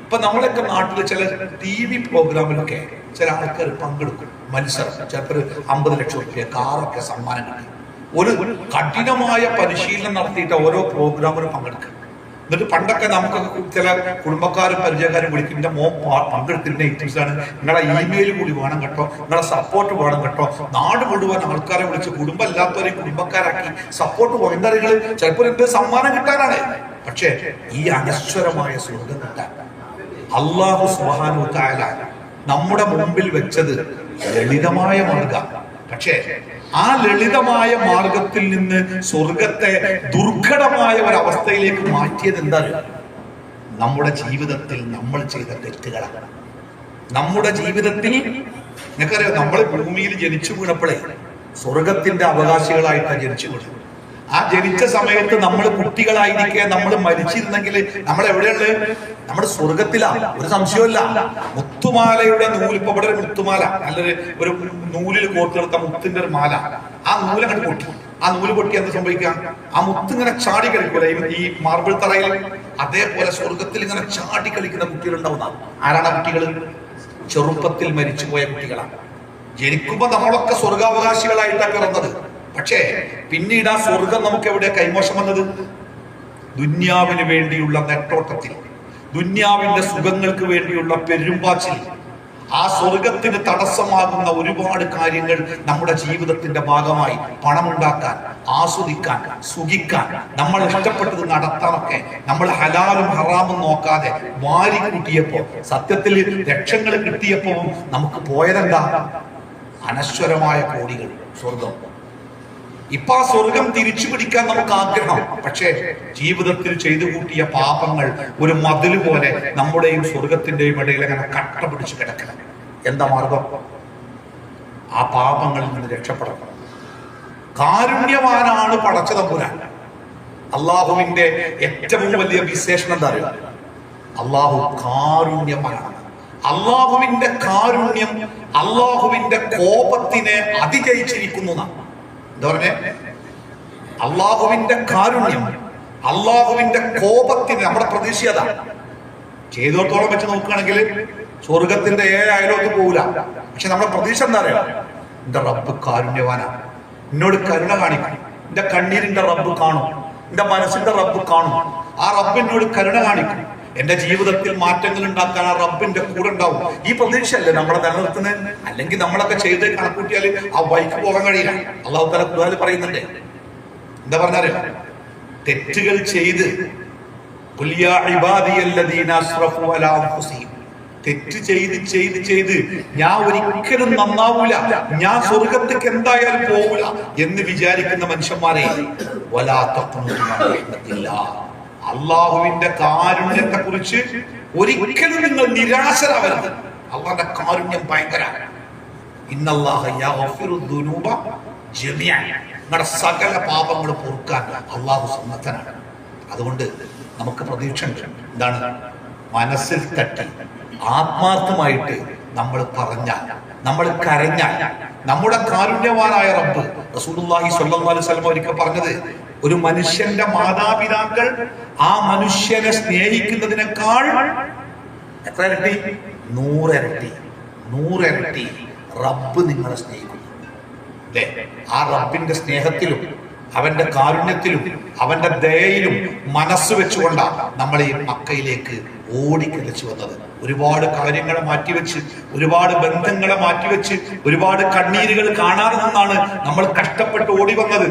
ഇപ്പൊ നമ്മളൊക്കെ നാട്ടില് ചില TV പ്രോഗ്രാമിലൊക്കെ ചില ആൾക്കാർ പങ്കെടുക്കും, മത്സരം. ചിലപ്പോൾ 50 ലക്ഷം രൂപ കാറൊക്കെ സമ്മാനം കിട്ടും. ഒരു കഠിനമായ പരിശീലനം നടത്തിയിട്ട് ഓരോ പ്രോഗ്രാമിലും പങ്കെടുക്കും. എന്നിട്ട് പണ്ടൊക്കെ നമുക്ക് ചില കുടുംബക്കാരും പരിചയക്കാരും വിളിക്കും, എന്റെ മോൻ പങ്കെടുക്കുന്ന ഇൻട്രസ്റ്റാണ്, നിങ്ങളെ ഇമെയിൽ കൂടി വേണം കേട്ടോ, നിങ്ങളെ സപ്പോർട്ട് വേണം കേട്ടോ. നാട് മുഴുവൻ ആൾക്കാരെ വിളിച്ച് കുടുംബം ഇല്ലാത്തവരെയും കുടുംബക്കാരാക്കി സപ്പോർട്ട് പോകും. എന്താ നിങ്ങൾ ചിലപ്പോൾ എന്ത് സമ്മാനം കിട്ടാനാണ്. പക്ഷേ ഈ അനശ്വരമായ സ്വർഗം കിട്ടാൻ അല്ലാഹു സുബ്ഹാനഹു വ തആല നമ്മുടെ മുമ്പിൽ വെച്ചത് ലളിതമായ മാർഗം. പക്ഷേ ആ ലളിതമായ മാർഗത്തിൽ നിന്ന് സ്വർഗത്തെ ദുർഘടമായ ഒരവസ്ഥയിലേക്ക് മാറ്റിയത് എന്താണ്? നമ്മുടെ ജീവിതത്തിൽ നമ്മൾ ചെയ്ത തെറ്റുകളാണ്. നമ്മുടെ ജീവിതത്തിൽ നിങ്ങൾക്കറിയാം, നമ്മൾ ഭൂമിയിൽ ജനിച്ചു വീണപ്പോഴേ സ്വർഗത്തിന്റെ അവകാശികളായിട്ടാണ് ജനിച്ചു വീണത്. ആ ജനിച്ച സമയത്ത് നമ്മൾ കുട്ടികളായിരിക്കെ നമ്മൾ മരിച്ചിരുന്നെങ്കിൽ നമ്മൾ എവിടെയുള്ളത്? നമ്മുടെ സ്വർഗത്തിലാണ്, ഒരു സംശയമില്ല. മുത്തുമാലയുടെ നൂല്, ഇപ്പൊ ഇവിടെ ഒരു മുത്തുമാല, നല്ലൊരു ഒരു നൂലിൽ കോർത്തെടുത്ത മുത്തിന്റെ ഒരു മാല, ആ നൂലങ്ങോട്ട് പൊട്ടി. ആ നൂല് പൊട്ടി എന്ത് സംഭവിക്കാം? ആ മുത്ത് ഇങ്ങനെ ചാടി കളിക്കൂല ഈ മാർബിൾ തറയിൽ, അതേപോലെ സ്വർഗത്തിൽ ഇങ്ങനെ ചാടി കളിക്കുന്ന കുട്ടികളുണ്ടാവുന്ന. ആരാണ് കുട്ടികൾ? ചെറുപ്പത്തിൽ മരിച്ചുപോയ കുട്ടികളാണ്. ജനിക്കുമ്പോ നമ്മളൊക്കെ സ്വർഗാവകാശികളായിട്ടാണ് പിറന്നത്. പക്ഷേ പിന്നീട് ആ സ്വർഗം നമുക്ക് എവിടെ കൈമോശം വന്നത്? ദുന്യാവിന് വേണ്ടിയുള്ള നെട്ടോട്ടത്തിൽ, ദുന്യാവിന്റെ സുഖങ്ങൾക്ക് വേണ്ടിയുള്ള പെരുമ്പാച്ചിൽ, ആ സ്വർഗത്തിന് തടസ്സമാകുന്ന ഒരുപാട് കാര്യങ്ങൾ നമ്മുടെ ജീവിതത്തിന്റെ ഭാഗമായി പണമുണ്ടാക്കാൻ, ആസ്വദിക്കാൻ, സുഖിക്കാൻ, നമ്മൾ ഇഷ്ടപ്പെട്ടത് നടത്താനൊക്കെ നമ്മൾ ഹലാലും ഹറാമും നോക്കാതെ വാരി കൂട്ടിയപ്പോ, സത്യത്തിൽ ലക്ഷങ്ങൾ കിട്ടിയപ്പോ നമുക്ക് പോയതെന്താ? അനശ്വരമായ കോടികൾ, സ്വർഗം. ഇപ്പൊ ആ സ്വർഗം തിരിച്ചു പിടിക്കാൻ നമുക്ക് ആഗ്രഹം. പക്ഷേ ജീവിതത്തിൽ ചെയ്തു കൂട്ടിയ പാപങ്ങൾ ഒരു മതിൽ പോലെ നമ്മുടെയും സ്വർഗത്തിന്റെയും ഇടയിൽ അങ്ങനെ കട്ട പിടിച്ച് കിടക്കണം. എന്താ മാർഗം? ആ പാപങ്ങളിൽ നിന്ന് രക്ഷപ്പെടണം. കാരുണ്യവാനാണ് പടച്ച തമ്പുരാൻ. അള്ളാഹുവിന്റെ ഏറ്റവും വലിയ വിശേഷണം എന്താ അറിയാം? അള്ളാഹു കാരുണ്യവാനാണ്. അള്ളാഹുവിന്റെ കാരുണ്യം അള്ളാഹുവിന്റെ കോപത്തിനെ അതിജയിച്ചിരിക്കുന്നു. എന്താ പറഞ്ഞേ? അള്ളാഹുവിന്റെ കാരുണ്യം അള്ളാഹുവിന്റെ കോപത്തിന് നമ്മുടെ പ്രതീക്ഷ അതാ. ചെയ്തോടത്തോളം വെച്ച് നോക്കുകയാണെങ്കിൽ സ്വർഗത്തിന്റെ അയലോട്ട് പോകില്ല. പക്ഷെ നമ്മുടെ പ്രതീക്ഷ എന്താ അറിയാം? എന്റെ റബ്ബ് കാരുണ്യവാനാണ്, എന്നോട് കരുണ കാണിക്കും, എന്റെ കണ്ണീരിന്റെ റബ്ബ് കാണും, എന്റെ മനസ്സിന്റെ റബ്ബ് കാണും. ആ റബ്ബ് എന്നോട് കരുണ കാണിക്കും, എന്റെ ജീവിതത്തിൽ മാറ്റങ്ങൾ ഉണ്ടാക്കാൻ ആ റബ്ബിന്റെ കൂടെ ഉണ്ടാവും. ഈ പ്രതീക്ഷയല്ലേ നമ്മളെ നിലനിർത്തുന്നത്? അല്ലെങ്കിൽ നമ്മളൊക്കെ ചെയ്ത് കണക്കൂട്ടിയാല് ആ വഴിക്ക് പോകാൻ കഴിയില്ല. അള്ളാഹു തആല ഖുർആനിൽ പറയുന്നുണ്ട്, എന്താ പറഞ്ഞാല്, തെറ്റുകൾ ചെയ്ത് തെറ്റ് ചെയ്ത് ഞാൻ ഒരിക്കലും നന്നാവൂല, ഞാൻ സ്വർഗത്തേക്ക് എന്തായാലും പോകൂല എന്ന് വിചാരിക്കുന്ന മനുഷ്യന്മാരെ അള്ളാഹുവിന്റെ കാരുണ്യത്തെ കുറിച്ച് ഒരിക്കലും നിങ്ങൾ നിരാശരാവരുത്. അള്ളാഹുന്റെ കാരുണ്യം ഭയങ്കര. നിങ്ങളുടെ സകല പാപങ്ങൾ പൊറുക്കാൻ അള്ളാഹു സന്നദ്ധനാണ്. അതുകൊണ്ട് നമുക്ക് പ്രതീക്ഷ ഉണ്ട്. എന്താണ്? മനസ്സിൽ തട്ടി ആത്മാർത്ഥമായിട്ട് നമ്മൾ പറഞ്ഞാൽ, നമ്മൾ കരഞ്ഞാൽ, നമ്മുടെ കാരുണ്യവാനായ റബ്ബ് റസൂലുള്ളാഹി സ്വല്ലല്ലാഹു അലൈഹി വസല്ലം ഒരിക്കൽ പറഞ്ഞത്, ഒരു മനുഷ്യന്റെ മാതാപിതാക്കൾ ആ മനുഷ്യനെ സ്നേഹിക്കുന്നതിനേക്കാൾ എത്ര ഇരട്ടി? 100 ഇരട്ടി. 100 ഇരട്ടി റബ്ബ് നിങ്ങളെ സ്നേഹിക്കുന്നു. അല്ലേ? ആ റബ്ബിന്റെ സ്നേഹത്തിലും അവന്റെ കാരുണ്യത്തിലും അവന്റെ ദയയിലും മനസ്സ് വെച്ചുകൊണ്ടാണ് നമ്മൾ ഈ മക്കയിലേക്ക് ഓടിക്കിതച്ചു വന്നത്. ഒരുപാട് കാര്യങ്ങളെ മാറ്റിവെച്ച്, ഒരുപാട് ബന്ധങ്ങളെ മാറ്റിവെച്ച്, ഒരുപാട് കണ്ണീരുകൾ കാണാതെ നിന്നാണ് നമ്മൾ കഷ്ടപ്പെട്ട് ഓടി വന്നത്.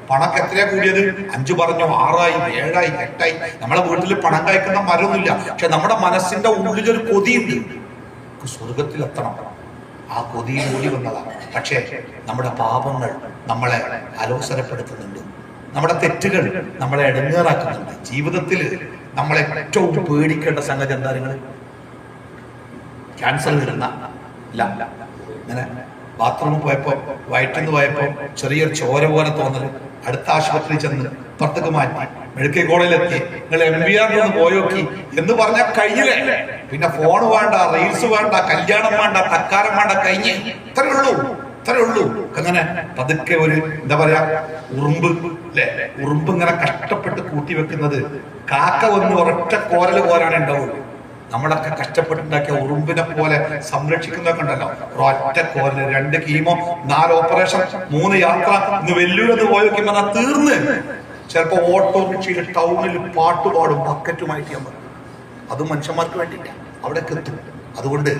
പണക്ക് എത്രയാ കൂടിയത്? 5 പറഞ്ഞു, 6 ആയി, 7 ആയി, 8 ആയി. നമ്മളെ വീട്ടിൽ പണം കായ്ക്കുന്ന മരമൊന്നുമില്ല. പക്ഷെ നമ്മുടെ മനസ്സിന്റെ ഉള്ളിലൊരു കൊതിയുണ്ട്, സ്വർഗത്തിലെത്തണം. ആ കൊതിയിൽ ഓടി വന്നതാണ്. പക്ഷേ നമ്മുടെ പാപങ്ങൾ നമ്മളെ അലോസരപ്പെടുത്തുന്നുണ്ട്, നമ്മുടെ തെറ്റുകൾ നമ്മളെ ഇടങ്ങേറാക്കുന്നുണ്ട്. ജീവിതത്തിൽ നമ്മളെ ഏറ്റവും പേടിക്കേണ്ട സംഗതി എന്താ? നിങ്ങൾ ക്യാൻസർ വരുന്ന ഇല്ല, ഇങ്ങനെ ബാത്റൂമിൽ പോയപ്പോ, വയറ്റിന്ന് പോയപ്പോ ചെറിയൊരു ചോര പോലെ തോന്നല്, അടുത്ത ആശുപത്രിയിൽ ചെന്ന് പുറത്തേക്ക് മാറ്റി, മെഡിക്കൽ കോളേജിലെത്തി, നിങ്ങൾ MBR പോയോക്കി എന്ന് പറഞ്ഞാൽ കഴിഞ്ഞില്ലേ? പിന്നെ ഫോൺ വേണ്ട, റീൽസ് വേണ്ട, കല്യാണം വേണ്ട, തക്കാരം വേണ്ട, കഴിഞ്ഞ്. ഇത്രയേ ഉള്ളൂ. അങ്ങനെ പതുക്കെ ഒരു എന്താ പറയാ, ഉറുമ്പ് അല്ലെ, ഉറുമ്പ് ഇങ്ങനെ കഷ്ടപ്പെട്ട് കൂട്ടി വെക്കുന്നത് കാക്ക വന്ന് ഒരൊറ്റ കോരൽ കോരാനേ ഉണ്ടാവുള്ളൂ. നമ്മളൊക്കെ കഷ്ടപ്പെട്ടുണ്ടാക്കിയ ഉറുമ്പിനെ പോലെ സംരക്ഷിക്കുന്നതൊക്കെ ഉണ്ടല്ലോ, ഒരൊറ്റ കോരല്, 2 കീമോ, 4 ഓപ്പറേഷൻ, 3 യാത്ര, ഇന്ന് വെല്ലൂരെന്ന് പോയോക്കി പറഞ്ഞാൽ തീർന്ന്. ചിലപ്പോ ഓട്ടോറിക്ഷയിൽ ടൗണിൽ പാട്ടുപാടും ബക്കറ്റുമായിട്ട് ഞാൻ പറയും. അത് മനുഷ്യന്മാർക്ക് വേണ്ടിയില്ല, അവിടേക്ക് എത്തും. അതുകൊണ്ട്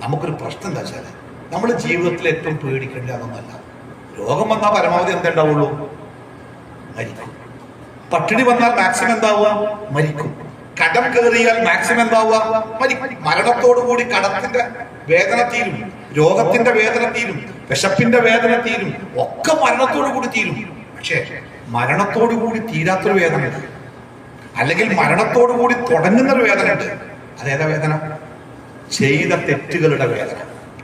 നമുക്കൊരു പ്രശ്നം എന്താ വെച്ചാൽ, നമ്മൾ ജീവിതത്തിൽ ഏറ്റവും പേടിക്കേണ്ട അതൊന്നല്ല. രോഗം വന്നാൽ പരമാവധി എന്തുണ്ടാവുള്ളൂ? മരിക്കും. പട്ടിണി വന്നാൽ മാക്സിമം എന്താവുക? മരിക്കും. കടം കയറിയാൽ മാക്സിമം എന്താവുക? മരിക്കും. മരണത്തോടുകൂടി കടത്തിന്റെ വേദന തീരും, രോഗത്തിന്റെ വേദന തീരും. വിശപ്പിന്റെ വേദന തീരും, ഒക്കെ മരണത്തോടു കൂടി തീരും. പക്ഷേ മരണത്തോടു കൂടി തീരാത്തൊരു വേദനയുണ്ട്, അല്ലെങ്കിൽ മരണത്തോടു കൂടി തുടങ്ങുന്നൊരു വേദനയുണ്ട്. അതേതാ വേദന? ചെയ്ത തെറ്റുകളുടെ വേദന.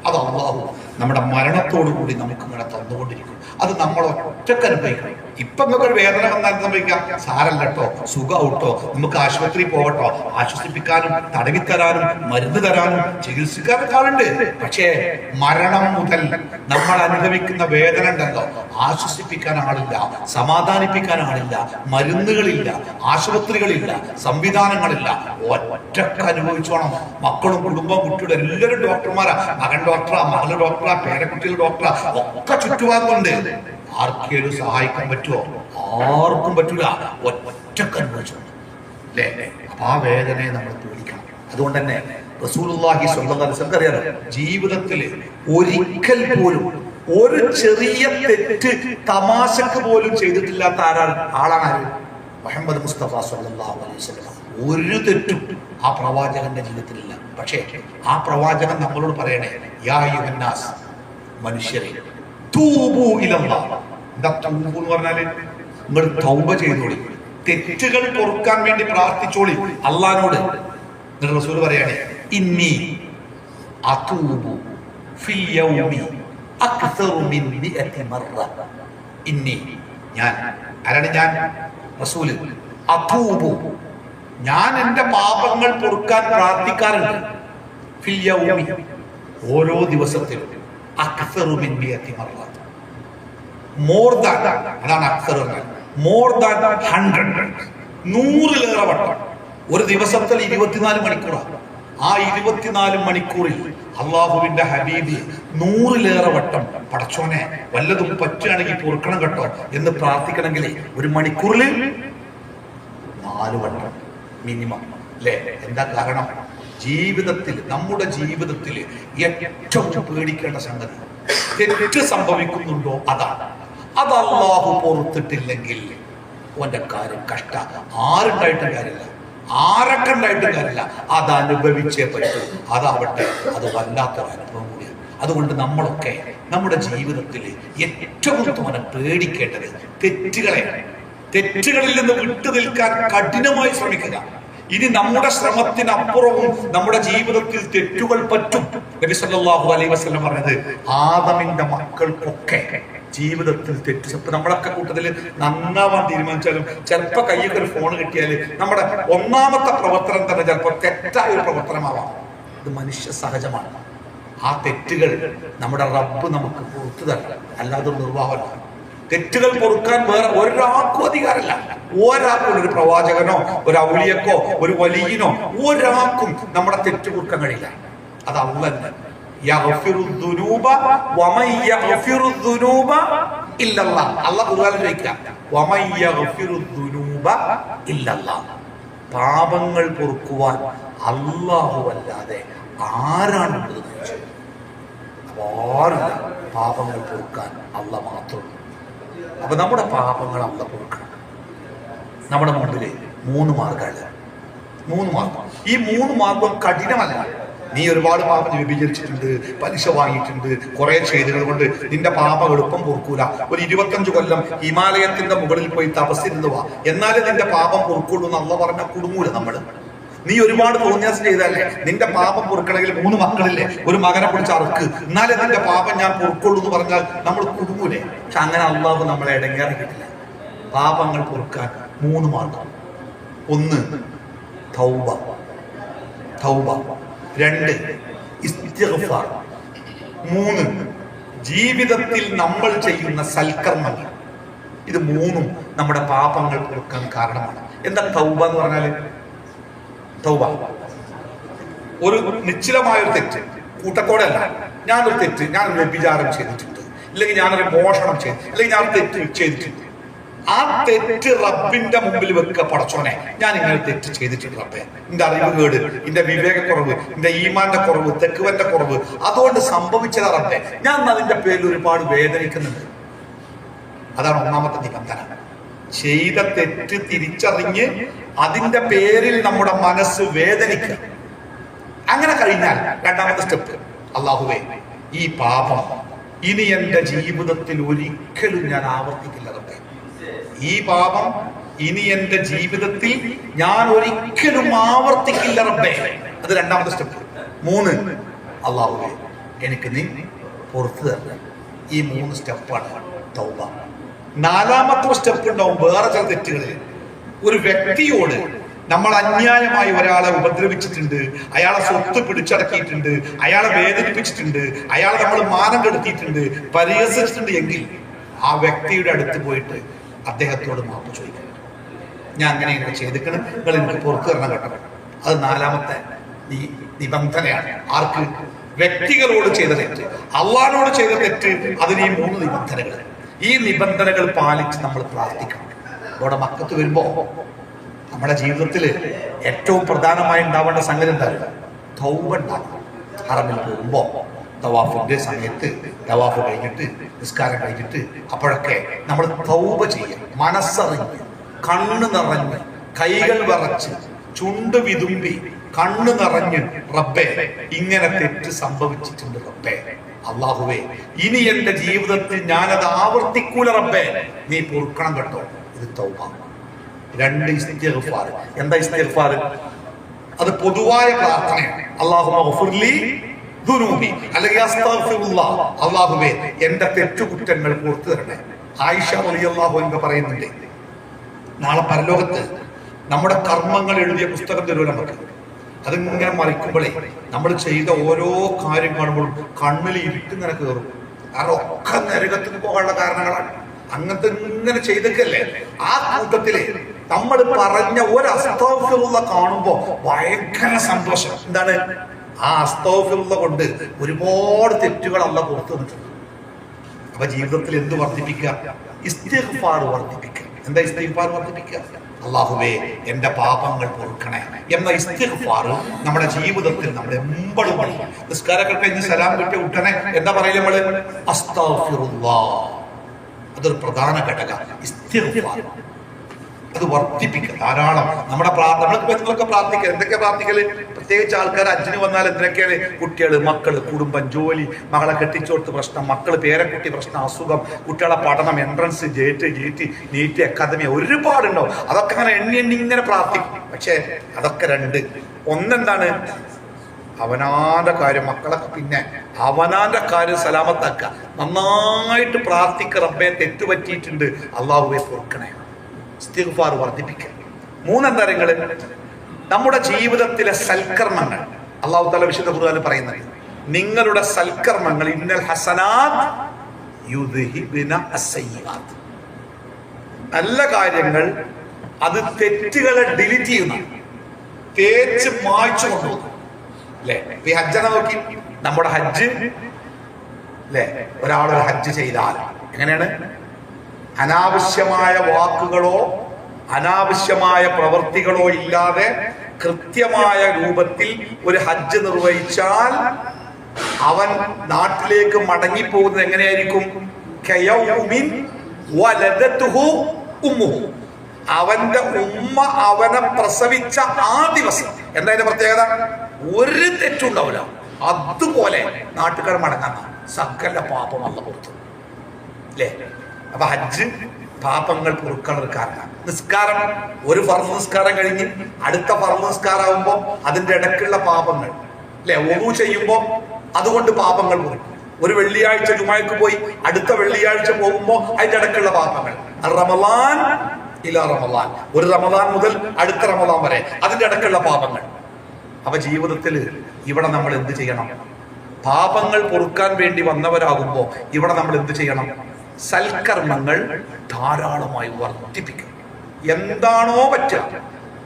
അത് അല്ലാഹു നമ്മുടെ മരണത്തോടു കൂടി നമുക്ക് ഇങ്ങനെ തന്നുകൊണ്ടിരിക്കും. അത് നമ്മൾ ഒറ്റക്ക് അനുഭവിക്കണം. ഇപ്പൊ നമുക്കൊരു വേദന വന്നാൽ സംഭവിക്കാം, സാരല്ല കേട്ടോ, സുഖാവട്ടോ, നമുക്ക് ആശുപത്രി പോകട്ടോ, ആശ്വസിപ്പിക്കാനും തടവിത്തരാനും മരുന്ന് തരാനും ചികിത്സിക്കാനൊക്കെ ആളുണ്ട്. പക്ഷേ മരണം മുതൽ നമ്മൾ അനുഭവിക്കുന്ന വേദന ഉണ്ടല്ലോ, ആശ്വസിപ്പിക്കാൻ ആളില്ല, സമാധാനിപ്പിക്കാൻ ആളില്ല, മരുന്നുകളില്ല, ആശുപത്രികളില്ല, സംവിധാനങ്ങളില്ല. ഒറ്റക്ക് അനുഭവിച്ചോണം. മക്കളും കുടുംബവും കുട്ടികളും എല്ലാവരും ഡോക്ടർമാരാ. മകൻ ഡോക്ടറാ, മകള് ഡോക്ടറാ, പേരക്കുട്ടികൾ ഡോക്ടറാ, ഒക്കെ ചുറ്റുപാടുണ്ട്. ആർക്കേലും സഹായിക്കാൻ പറ്റുമോ? ആർക്കും പറ്റൂല. ഒറ്റക്ക് അനുഭവിച്ചു അല്ലേ? അപ്പൊ ആ വേദനയെ നമ്മൾ പേടിക്കണം. അതുകൊണ്ട് തന്നെ റസൂലുള്ളാഹി സ്വല്ലല്ലാഹു അലൈഹി വസല്ലം അറിയാലോ, ജീവിതത്തിൽ ഒരിക്കൽ പോലും ഒരു ചെറിയ തെറ്റ് തമാശക്ക് പോലും ചെയ്തിട്ടില്ലാത്ത ആളാണ് മുഹമ്മദ് മുസ്തഫ സ്വല്ലല്ലാഹു അലൈഹി വസല്ലം. ഒരു തെറ്റും ആ പ്രവാചകന്റെ ജീവിതത്തിലില്ല. പക്ഷേ ആ പ്രവാചകൻ നമ്മളോട് പറയണേ, യാ അയ്യുഹന്നാസ്, മനുഷ്യരെ, തൂബൂ ഇലല്ലാഹ്. എന്താ തൂബു എന്ന് പറഞ്ഞാല്? നിങ്ങൾ തൗബ ചെയ്തോളി, തെറ്റുകൾ പൊറുക്കാൻ വേണ്ടി പ്രാർത്ഥിച്ചോളി അള്ളാഹിനോട്. എന്നിട്ട് റസൂൽ പറയണേ, ഇന്നി അതൂബു ഫിൽ യൗമി അക്സറു മിൻ 100 മർറ. ഇന്നി, ഞാൻ ആരാണ്? ഞാൻ റസൂൽ. അതൂബു, ഞാൻ എന്റെ പാപങ്ങൾ പൊറുക്കാൻ പ്രാർത്ഥിക്കാറുണ്ട്. ഫിൽ യൗമി, ഓരോ ദിവസത്തിലും. അക്സറു മിൻ 100 മർറ, മോർ ദാൻ, അതാണ് അക്സർ. മോർ ദാൻ 100, 100-ലേറെ വട്ടം. ഒരു ദിവസത്തിൽ 24 മണിക്കൂറാണ്. ആ 24 മണിക്കൂറിൽ അള്ളാഹുവിന്റെ ഹബീബ് 100-ലേറെ വട്ടം പടച്ചോനെ വല്ലതും പറ്റുകയാണെങ്കിൽ പൊറുക്കണം കേട്ടോ എന്ന് പ്രാർത്ഥിക്കണമെങ്കിൽ ഒരു മണിക്കൂറിൽ 4 വട്ടം മിനിമം അല്ലേ? എന്താ കാരണം? ജീവിതത്തിൽ, നമ്മുടെ ജീവിതത്തിൽ ഏറ്റവും പേടിക്കേണ്ട സംഗതി തെറ്റ് സംഭവിക്കുന്നുണ്ടോ അതാണ്. അത് അല്ലാഹു പൊറുത്തിട്ടില്ലെങ്കിൽ ഓന്റെ കാര്യം കഷ്ട. ആരുണ്ടായിട്ടും കാര്യമില്ല, ആരൊക്കെ ഉണ്ടായിട്ടും കാര്യമില്ല, അത് അനുഭവിച്ചേ പറ്റൂ. അതാവട്ടെ, അത് വല്ലാത്തൊരു അനുഭവം കൂടിയാണ്. അതുകൊണ്ട് നമ്മളൊക്കെ നമ്മുടെ ജീവിതത്തിൽ ഏറ്റവും തോന്നെ പേടിക്കേണ്ടത് തെറ്റുകളിൽ നിന്ന് വിട്ടു നിൽക്കാൻ കഠിനമായി ശ്രമിക്കുക. ഇനി നമ്മുടെ ശ്രമത്തിനപ്പുറവും നമ്മുടെ ജീവിതത്തിൽ തെറ്റുകൾ പറ്റും. നബി സല്ലല്ലാഹു അലൈഹി വസല്ലം പറഞ്ഞത്, ആദമിന്റെ മക്കൾക്കൊക്കെ ജീവിതത്തിൽ തെറ്റ്. നമ്മളൊക്കെ കൂട്ടത്തിൽ നന്നാവാൻ തീരുമാനിച്ചാലും ചിലപ്പോ കയ്യിൽ ഒരു ഫോൺ കിട്ടിയാൽ നമ്മുടെ ഒന്നാമത്തെ പ്രവർത്തനം തന്നെ ചിലപ്പോൾ തെറ്റായ ഒരു പ്രവർത്തനമാവാം. ഇത് മനുഷ്യ സഹജമാണ്. ആ തെറ്റുകൾ നമ്മുടെ റബ്ബ് നമുക്ക് പുറത്തു തരണം, അല്ലാതെ നിർവാഹമല്ല. തെറ്റുകൾ പൊറുക്കാൻ വേറെ ഒരാൾക്കും അധികാരമില്ല. ഒരാൾക്കും, ഒരു പ്രവാചകനോ ഒരു ഔലിയക്കോ ഒരു വലിയനോ ഒരാൾക്കും നമ്മുടെ തെറ്റ് പൊറുക്കാൻ കഴിയില്ല. അത് അല്ലാഹ് തന്നെ. പാപങ്ങൾ പൊറുക്കുവാൻ അല്ലാഹു അല്ലാതെ ആരാണുള്ളത്? ആരില്ല. പാപങ്ങൾ പൊറുക്കാൻ അല്ലാഹ് മാത്രം. അപ്പൊ നമ്മുടെ പാപങ്ങൾ അല്ലാഹ് പൊറുക്കണം. നമ്മുടെ മുമ്പില് 3 മാർഗമാണ്. 3 മാർഗം. ഈ 3 മാർഗം കഠിനമല്ല. നീ ഒരുപാട് പാപം വ്യഭിചരിച്ചിട്ടുണ്ട്, പലിശ വാങ്ങിയിട്ടുണ്ട്, കുറെ ചെയ്തുകൾ കൊണ്ട് നിന്റെ പാപം എളുപ്പം പൊറുക്കൂല. ഒരു 25 കൊല്ലം ഹിമാലയത്തിന്റെ മുകളിൽ പോയി തപസ്സിരുന്ന് വാ, എന്നാലേ നിന്റെ പാപം പൊറുക്കുള്ളൂ എന്ന് അല്ലാഹ് പറഞ്ഞാൽ കുടുങ്ങൂല നമ്മള്. നീ ഒരുപാട് തോന്നിയാസം ചെയ്തല്ലേ, നിന്റെ പാപം പൊറുക്കണമെങ്കിൽ 3 മക്കളില്ലേ, ഒരു മകനെ പിടിച്ച് അറുക്ക്, എന്നാലേ നിന്റെ പാപം ഞാൻ പൊറുക്കുള്ളൂ എന്ന് പറഞ്ഞാൽ നമ്മൾ കുടുങ്ങൂലേ? പക്ഷെ അങ്ങനെ അല്ലാഹു നമ്മളെ ഇടങ്ങേറിയിട്ടില്ല. പാപങ്ങൾ പൊറുക്കാൻ 3 മാർഗം. 1 തൗബ, 2 ഇസ്തിഗ്ഫാർ, 3 ജീവിതത്തിൽ നമ്മൾ ചെയ്യുന്ന സൽക്കർമ്മങ്ങൾ. ഇത് 3ഉം നമ്മുടെ പാപങ്ങൾ പൊറുക്കാൻ കാരണമാണ്. എന്താ തൗബ എന്ന് പറഞ്ഞാല്? തൗബ ഒരു നിശ്ചലമായൊരു തെറ്റ്, കൂട്ടത്തോടെ അല്ല. ഞാനൊരു തെറ്റ്, ഞാനൊരു വ്യഭിചാരം ചെയ്തിട്ടുണ്ട്, അല്ലെങ്കിൽ ഞാനൊരു മോഷണം ചെയ്തു, അല്ലെങ്കിൽ ഞാൻ തെറ്റ് ചെയ്തിട്ടുണ്ട്. ആ തെറ്റ് റബ്ബിന്റെ മുമ്പിൽ വെക്കുക. പടച്ചോനെ, ഞാൻ ഇങ്ങനെ തെറ്റ് ചെയ്തിട്ടുണ്ട് റബ്ബേ, എന്റെ അറിവ് കേട്, എന്റെ വിവേകക്കുറവ്, എന്റെ ഈമാന്റെ കുറവ്, തെക്കുവന്റെ കുറവ്, അതുകൊണ്ട് സംഭവിച്ചതാ റബ്ബേ. ഞാൻ അതിന്റെ പേരിൽ ഒരുപാട് വേദനിക്കുന്നുണ്ട്. അതാണ് ഒന്നാമത്തെ നിബന്ധന. ചെയ്ത തെറ്റ് തിരിച്ചറിഞ്ഞ് അതിന്റെ പേരിൽ നമ്മുടെ മനസ്സ് വേദനിക്കുക. അങ്ങനെ കഴിഞ്ഞാൽ രണ്ടാമത്തെ സ്റ്റെപ്പ്, അല്ലാഹുവേ ഈ പാപം ഇനി എൻ്റെ ജീവിതത്തിൽ ഒരിക്കലും ഞാൻ ആവർത്തിക്കില്ല റബ്ബേ. ഈ പാപം ഇനി എൻ്റെ ജീവിതത്തിൽ ഞാൻ ഒരിക്കലും ആവർത്തിക്കില്ല റബ്ബേ. അത് രണ്ടാമത്തെ സ്റ്റെപ്പ്. 3, അല്ലാഹുവേ എനിക്ക് നീ പുറത്തു തരണം. ഈ 3 സ്റ്റെപ്പാണ് തൗബ. 4ാമത്തെ സ്റ്റെപ്പ് ഉണ്ടാവും വേറെ ചില തെറ്റുകളിൽ. ഒരു വ്യക്തിയോട് നമ്മൾ അന്യായമായി ഒരാളെ ഉപദ്രവിച്ചിട്ടുണ്ട്, അയാളെ സ്വത്ത് പിടിച്ചടക്കിയിട്ടുണ്ട്, അയാളെ വേദനിപ്പിച്ചിട്ടുണ്ട്, അയാളെ നമ്മൾ മാനം കെടുത്തിയിട്ടുണ്ട്, പരിഹസിച്ചിട്ടുണ്ട് എങ്കിൽ ആ വ്യക്തിയുടെ അടുത്ത് പോയിട്ട് അദ്ദേഹത്തോട് മാപ്പ് ചോദിക്കണം. ഞാൻ അങ്ങനെ ചെയ്തിക്കണം, നിങ്ങൾ എനിക്ക് പുറത്തു തരണം കേട്ടോ. അത് 4ാമത്തെ നിബന്ധനയാണ്. ആർക്ക്? വ്യക്തികളോട് ചെയ്ത തെറ്റ്. അള്ളാഹുവോട് ചെയ്ത തെറ്റ്. അതിന് ഈ 3 നിബന്ധനകൾ. ഈ നിബന്ധനകൾ പാലിച്ച് നമ്മൾ പ്രാർത്ഥിക്കണം. ഇവിടെ മക്കത്ത് വരുമ്പോ നമ്മുടെ ജീവിതത്തിൽ ഏറ്റവും പ്രധാനമായി ഉണ്ടാവേണ്ട സംഗതി എന്താ? തൗബ ഉണ്ടാകണം. ഹറമിൽ പോകുമ്പോ തവാഫിന്റെ സമയത്ത് തവാഫ് കഴിഞ്ഞിട്ട് നിസ്കാരം കഴിഞ്ഞിട്ട് അപ്പോഴൊക്കെ നമ്മൾ തൗബ ചെയ്യാം. മനസ്സറിഞ്ഞ് കണ്ണ് നിറഞ്ഞ് കൈകൾ വിറച്ച് ചുണ്ട് വിതുമ്പി കണ്ണ് നിറഞ്ഞ് റബ്ബേ ഇങ്ങനെ തെറ്റ് സംഭവിച്ചിട്ടുണ്ട് റബ്ബേ, അല്ലാഹുവേ ഇനി എന്റെ ജീവിതത്തിൽ ഞാനത് ആവർത്തിക്കൂല റബ്ബേ, നീ പൊറുക്കണം കേട്ടോ. ഇത് തൗബ. 2 ഇസ്തിഗ്ഫാർ. എന്താ ഇസ്തിഗ്ഫാർ? അത് പൊതുവായ പ്രാർത്ഥനയാണ്. അല്ലാഹുമ്മ ഗഫിർലി ദുനൂബി അല്ലെങ്കിൽ അസ്തഗ്ഫിറുല്ലാഹ്, അല്ലാഹുവേ എന്റെ തെറ്റുകുറ്റങ്ങൾ പുറത്തു തരണേ. ആയിഷ റളിയല്ലാഹു അൻഹ പറയുന്നുണ്ട്, നാളെ പരലോകത്ത് നമ്മുടെ കർമ്മങ്ങൾ എഴുതിയ പുസ്തകം തരുമല്ലോ നമുക്ക്. അതിങ്ങനെ മറിക്കുമ്പോഴേ നമ്മൾ ചെയ്ത ഓരോ കാര്യം കാണുമ്പോഴും കണ്ണിൽ ഇരുട്ടിങ്ങനെ കയറും. കാരണം ഒക്കെ നരകത്തിന് പോകാനുള്ള കാരണങ്ങളാണ്. അങ്ങനത്തെ ഇങ്ങനെ ചെയ്തൊക്കെയല്ലേ. ആ കൂട്ടത്തില് നമ്മൾ പറഞ്ഞ ഒരു അസ്തഗ്ഫിറുല്ലാഹ് കാണുമ്പോ ഭയങ്കര സന്തോഷം. എന്താണ്? ആ അസ്തഗ്ഫിറുല്ലാഹ് കൊണ്ട് ഒരുപാട് തെറ്റുകൾ അല്ലാഹു പുറത്തു തന്നിട്ടുണ്ട്. അപ്പൊ ജീവിതത്തിൽ എന്ത് വർദ്ധിപ്പിക്കുക? ഇസ്തിഗ്ഫാർ വർദ്ധിപ്പിക്കുക. എന്താ ഇസ്തിഗ്ഫാർ വർദ്ധിപ്പിക്കുക? അല്ലാഹുവേ എന്റെ പാപങ്ങൾ പൊറുക്കണേ എന്ന ഇസ്തിഗ്ഫാർ നമ്മുടെ ജീവിതത്തിൽ നമ്മുടെ എമ്പളുമാണ്. നിസ്കാരമൊക്കെ കഴിഞ്ഞ് സലാം കിട്ടിയ ഉടനെ എന്താ പറയില്ല നമ്മള്? അസ്തഗ്ഫിറുല്ലാഹ്. അതൊരു പ്രധാന ഘടക ഇസ്തിഗ്ഫാർ. അത് വർദ്ധിപ്പിക്കുക ധാരാളം. നമ്മുടെ നമ്മളൊക്കെ പ്രാർത്ഥിക്കുക. എന്തൊക്കെ പ്രാർത്ഥിക്കല്? പ്രത്യേകിച്ച് ആൾക്കാർ ഹജ്ജിന് വന്നാൽ എന്തൊക്കെയാണ്? കുട്ടികള്, മക്കള്, കുടുംബം, ജോലി, മകളെ കെട്ടിച്ചോർത്ത് പ്രശ്നം, മക്കള് പേരക്കുട്ടി പ്രശ്നം, അസുഖം, കുട്ടികളെ പഠനം, എൻട്രൻസ്, ജെറ്റ്, നീറ്റ്, അക്കാദമി, ഒരുപാടുണ്ടാവും. അതൊക്കെ അങ്ങനെ എണ്ണി ഇങ്ങനെ പ്രാർത്ഥിക്കും. പക്ഷെ അതൊക്കെ 2. ഒന്നെന്താണ്? അവനാന്റെ കാര്യം, മക്കളൊക്കെ പിന്നെ അവനാന്റെ കാര്യം സലാമത്താക്കുക. നന്നായിട്ട് പ്രാർത്ഥിക്കുക, റബ്ബേ തെറ്റുപറ്റിയിട്ടുണ്ട്, അല്ലാഹുവേ പൊറുക്കണേ. ഇസ്തിഗ്ഫാർ വർദ്ധിപ്പിക്കുക. 3 എന്താ നിങ്ങള്? നമ്മുടെ ജീവിതത്തിലെ സൽക്കർമ്മങ്ങൾ. അല്ലാഹു തആല വിശുദ്ധ ഖുർആനിൽ പറയുന്നത്, നിങ്ങളുടെ സൽക്കർമ്മങ്ങൾ ഇന്നൽ ഹസനാത്ത് യുദ്ഹിബുന അസ്സയ്യിആത്ത്. നല്ല കാര്യങ്ങൾ അത് തെറ്റുകളെ ഡിലീറ്റ് ചെയ്യുന്ന, തേച്ച് മായ്ച്ചു കൊണ്ടുപോകും. അല്ലെ? ഈ ഹജ്ജനെ നോക്കി. നമ്മുടെ ഹജ്ജ് അല്ലെ, ഒരാളൊരു ഹജ്ജ് ചെയ്താൽ എങ്ങനെയാണ്? അനാവശ്യമായ വാക്കുകളോ അനാവശ്യമായ പ്രവൃത്തികളോ ഇല്ലാതെ കൃത്യമായ രൂപത്തിൽ ഒരു ഹജ്ജ് നിർവഹിച്ചാൽ അവൻ നാട്ടിലേക്ക് മടങ്ങിപ്പോകുന്നത് എങ്ങനെയായിരിക്കും? അവന്റെ ഉമ്മ അവനെ പ്രസവിച്ച ആ ദിവസം. എന്താ അതിന്റെ പ്രത്യേകത? ഒരു തെറ്റുണ്ടാവില്ല. അതുപോലെ നാട്ടുകാർ മടങ്ങാൻ സകല പാപം അല്ല പുറത്തു. അല്ലേ? അപ്പൊ ഹജ്ജ് പാപങ്ങൾ പൊറുക്കാനുള്ള കാരണം. നിസ്കാരം, ഒരു ഫർള് നിസ്കാരം കഴിഞ്ഞ് അടുത്ത ഫർള് നിസ്കാരമാകുമ്പോ അതിന്റെ ഇടയ്ക്കുള്ള പാപങ്ങൾ അല്ലെ, ഒളു ചെയ്യുമ്പോ അതുകൊണ്ട് പാപങ്ങൾ പൊറുക്കും. ഒരു വെള്ളിയാഴ്ച ജുമാക്ക് പോയി അടുത്ത വെള്ളിയാഴ്ച പോകുമ്പോ അതിന്റെ ഇടയ്ക്കുള്ള പാപങ്ങൾ. റമളാൻ ഇലാ റമളാൻ, ഒരു റമളാൻ മുതൽ അടുത്ത റമളാൻ വരെ അതിന്റെ ഇടയ്ക്കുള്ള പാപങ്ങൾ. അപ്പൊ ജീവിതത്തിൽ ഇവിടെ നമ്മൾ എന്ത് ചെയ്യണം? പാപങ്ങൾ പൊറുക്കാൻ വേണ്ടി വന്നവരാകുമ്പോ ഇവിടെ നമ്മൾ എന്ത് ചെയ്യണം? സൽക്കർമ്മങ്ങൾ ധാരാളമായി വർദ്ധിപ്പിക്കും. എന്താണോ പറ്റുക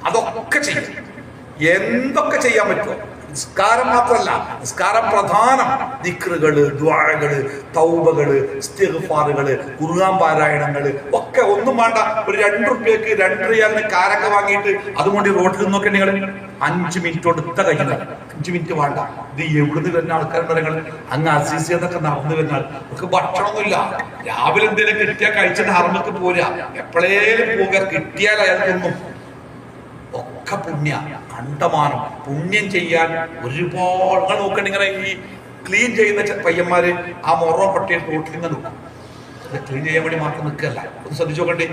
അതൊക്കെ ചെയ്യും. എന്തൊക്കെ ചെയ്യാൻ പറ്റുമോ? നിസ്കാരം മാത്രമല്ല, നിസ്കാരം പ്രധാനം. ദിക്റുകള്, ദുആകള്, തൗബകള്, ഇസ്തിഗ്ഫാറുകള്, ഖുർആൻ പാരായണങ്ങള് ഒക്കെ. ഒന്നും വേണ്ട, ഒരു 2 റുപ്യക്ക് 2 റിയാലിന് കാരൊക്കെ വാങ്ങിയിട്ട് അതുകൊണ്ട് റോഡിൽ നിന്നൊക്കെ നിങ്ങൾ 5 മിനിറ്റ് കൊടുത്ത കഴിയുന്നത്. 5 മിനിറ്റ് വേണ്ട. ഇത് എവിടുന്ന് വരുന്ന ആൾക്കാരുടെ നിങ്ങൾ അങ്ങ് അസീസി എന്നൊക്കെ നടന്നു വരുന്ന ആൾക്ക് ഭക്ഷണമൊന്നുമില്ല. രാവിലെ എന്തെങ്കിലും കിട്ടിയാൽ കഴിച്ചിട്ട് ഹർമ്മക്ക് പോരാ, എപ്പോഴേലും പോകാൻ കിട്ടിയാൽ അയാൾക്കൊന്നും ഒക്കെ പുണ്യ കണ്ടമാനം. പുണ്യം ചെയ്യാൻ ഒരുപാട് നോക്കണ്ട. ഇങ്ങനെ ഈ ക്ലീൻ ചെയ്യുന്ന പയ്യന്മാര് ആ മൊറോ പട്ടിയെ റോട്ടിൽ നിന്ന് നിൽക്കും. അത് ക്ലീൻ ചെയ്യാൻ വേണ്ടി മാത്രം നിൽക്കല്ല. ഒന്ന് ശ്രദ്ധിച്ചു നോക്കണ്ടേ,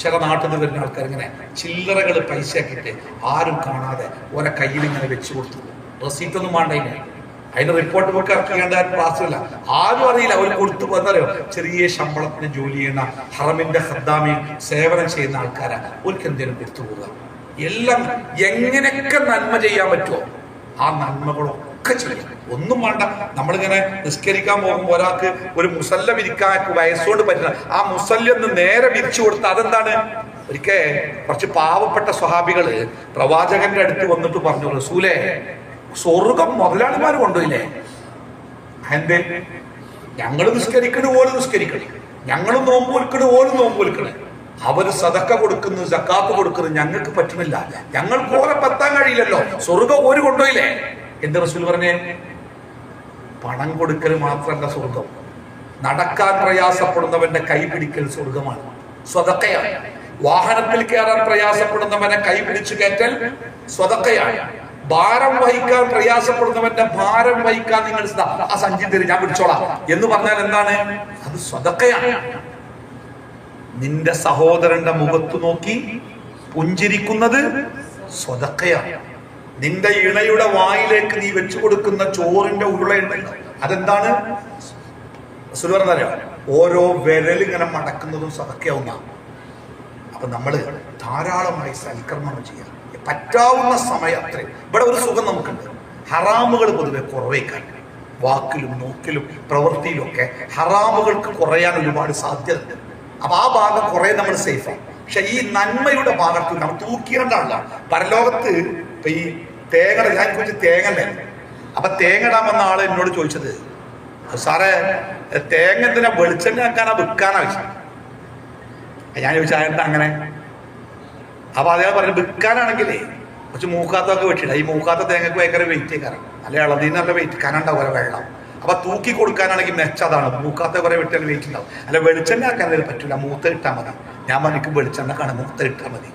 ചില നാട്ടിൽ നിന്ന് വരുന്ന ആൾക്കാർ ഇങ്ങനെ ചില്ലറകൾ പൈസ ആക്കിയിട്ട് ആരും കാണാതെ ഓരോ കയ്യിൽ ഇങ്ങനെ വെച്ചു കൊടുത്തു. റെസീറ്റ് ഒന്നും വേണ്ട, അതിന്റെ റിപ്പോർട്ട് ബുക്ക് ഇറക്കിയേണ്ട ക്ലാസ്സില്ല, ആരും അറിയില്ല. അവർ കൊടുത്തു പോയെന്നറിയോ, ചെറിയ ശമ്പളത്തിന് ജോലി ചെയ്യുന്ന ഹറമിന്റെ ഖദ്ദാമി സേവനം ചെയ്യുന്ന ആൾക്കാരാണ്. അവർക്ക് എന്തെങ്കിലും കൊടുത്തു പോകുക. എല്ലാം എങ്ങനെയൊക്കെ നന്മ ചെയ്യാൻ പറ്റുമോ ആ നന്മകളൊക്കെ ചെയ്യും. ഒന്നും വേണ്ട. നമ്മളിങ്ങനെ നിസ്കരിക്കാൻ പോകുമ്പോൾ ഒരാൾക്ക് ഒരു മുസല്ല വിരിക്കാൻ വയസ്സുകൊണ്ട് പറ്റുന്ന ആ മുസല്ലൊന്ന് നേരെ വിരിച്ചു കൊടുത്ത അതെന്താണ്? ഒരിക്കൽ കുറച്ച് പാവപ്പെട്ട സ്വഹാബികള് പ്രവാചകന്റെ അടുത്ത് വന്നിട്ട് പറഞ്ഞു, റസൂലേ, സ്വർഗം മുതലാളിമാർ കൊണ്ടുപോയില്ലേ? എന്തേ? ഞങ്ങള് നിസ്കരിക്കണ ഓല് നിസ്കരിക്കണേ, ഞങ്ങളും നോമ്പ് വിൽക്കണ ഓല് നോമ്പ് വിൽക്കണേ, അവര് സദക്ക കൊടുക്കുന്നു, സക്കാത്ത് കൊടുക്കുന്നു, ഞങ്ങൾക്ക് പറ്റുന്നില്ല, ഞങ്ങൾക്ക് ഓരെ പത്താൻ കഴിയില്ലല്ലോ, സ്വർഗം ഓര് കൊണ്ടുപോയില്ലേ? എന്ത് റസൂൽ പറഞ്ഞേ? പണം കൊടുക്കൽ മാത്രമല്ല സ്വർഗം, നടക്കാൻ പ്രയാസപ്പെടുന്നവന്റെ കൈ പിടിക്കൽ സ്വർഗമാണ്, സ്വതക്കയാണ്. വാഹനത്തിൽ കയറാൻ പ്രയാസപ്പെടുന്നവനെ കൈ പിടിച്ചു കയറ്റൽ സ്വതക്കയാണ്. ഭാരം വഹിക്കാൻ പ്രയാസപ്പെടുന്നവന്റെ ഭാരം വഹിക്കാൻ നിങ്ങൾ ആ സഞ്ചി തരും, ഞാൻ പിടിച്ചോളാം എന്ന് പറഞ്ഞാൽ എന്താണ്? അത് സ്വതക്കയാണ്. നിന്റെ സഹോദരന്റെ മുഖത്ത് നോക്കി പുഞ്ചിരിക്കുന്നത് സ്വതക്കയാണ്. നിന്റെ ഇണയുടെ വായിലേക്ക് നീ വെച്ചു കൊടുക്കുന്ന ചോറിന്റെ ഉരുളയുണ്ടല്ലോ, അതെന്താണ്? റസൂൽ പറഞ്ഞറിയോ, ഓരോ വിരലിങ്ങനെ മടക്കുന്നതും സദക്കയാവുന്ന. അപ്പൊ നമ്മള് ധാരാളമായി സൽക്കർമ്മങ്ങൾ ചെയ്യാം, പറ്റാവുന്ന സമയത്തിൽ. ഇവിടെ ഒരു സുഖം നമുക്കുണ്ട്, ഹറാമുകൾ പൊതുവെ കുറവേക്കാൻ, വാക്കിലും നോക്കിലും പ്രവൃത്തിയിലും ഒക്കെ ഹറാമുകൾക്ക് കുറയാൻ ഒരുപാട് സാധ്യതയുണ്ട്. അപ്പൊ ആ ഭാഗം കുറെ നമ്മൾ സേഫാണ്. പക്ഷെ ഈ നന്മയുടെ ഭാഗത്ത് നമ്മൾ തൂക്കിയിടണ്ടാണല്ലോ. പരലോകത്ത് ഇപ്പൊ ഈ തേങ്ങ, ഞാൻ കുറിച്ച് തേങ്ങ, അപ്പൊ തേങ്ങ ഇടാമെന്ന ആള് എന്നോട് ചോദിച്ചത്, സാറേ തേങ്ങ എന്തിനാ വെളിച്ചെണ്ണ ആക്കാനാ വിൽക്കാനാ ചോദിച്ചത്. ഞാൻ ചോദിച്ചാൽ എന്താ അങ്ങനെ? അപ്പൊ അതേ പറഞ്ഞു, വിൽക്കാനാണെങ്കിലേ കുറച്ച് മൂക്കാത്തൊക്കെ വെച്ചില്ല, ഈ മൂക്കാത്ത തേങ്ങക്ക് ഭയങ്കര വെയിറ്റ് കാരണം, അല്ലെ ഇളതിന് നല്ല വെയിറ്റ് കനണ്ടാവും വെള്ളം. അപ്പൊ തൂക്കി കൊടുക്കാനാണെങ്കിൽ മെച്ചതാണ്, മൂക്കാത്ത കുറെ വെട്ടിയാൽ വെയിറ്റ് ഉണ്ടാവും. അല്ല വെളിച്ചെണ്ണ ആക്കാൻ പറ്റില്ല, മൂത്ത ഇട്ടാൽ മതി. ഞാൻ എനിക്ക് വെളിച്ചെണ്ണ കാണാൻ മൂത്ത ഇട്ടാൽ മതി.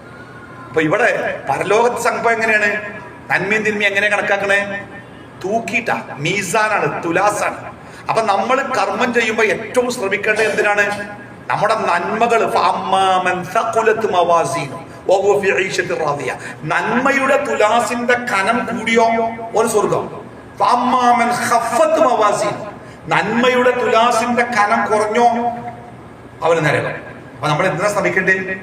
അപ്പൊ ഇവിടെ പരലോകത്തെ സംഭവം എങ്ങനെയാണ്? നന്മയും തിന്മയും എങ്ങനെ കണക്കാക്കണേ? തൂക്കിയിട്ടാ, മീസാനാണ്, തുലാസാണ്. അപ്പൊ നമ്മൾ കർമ്മം ചെയ്യുമ്പോൾ ഏറ്റവും ശ്രമിക്കേണ്ടത് എന്തിനാണ്? നമ്മുടെ നന്മകൾ. നന്മയുടെ തുലാസിന്റെ കനം കൂടിയോ ഒരു സ്വർഗം, നന്മയുടെ തുലാസിന്റെ കനം കുറഞ്ഞോ അവന് നരകം. അപ്പൊ നമ്മൾ എന്തിനാ ശ്രമിക്കേണ്ടത്?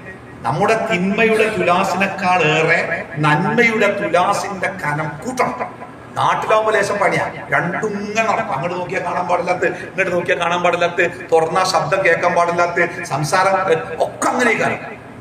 നമ്മുടെ തിന്മയുടെ തുലാസിനേക്കാൾ ഏറെ നന്മയുടെ തുലാസിന്റെ കനം കൂട്ടണം. നാട്ടിലാവുമ്പോൾ ലേശം പണിയാ, രണ്ടും ഇങ്ങനെ നടക്കും. അങ്ങോട്ട് നോക്കിയാൽ കാണാൻ പാടില്ലാത്ത, ഇങ്ങോട്ട് നോക്കിയാൽ കാണാൻ പാടില്ലാത്ത, തുറന്ന ശബ്ദം കേൾക്കാൻ പാടില്ലാത്ത, സംസാരം ഒക്കെ അങ്ങനെയൊക്കെ.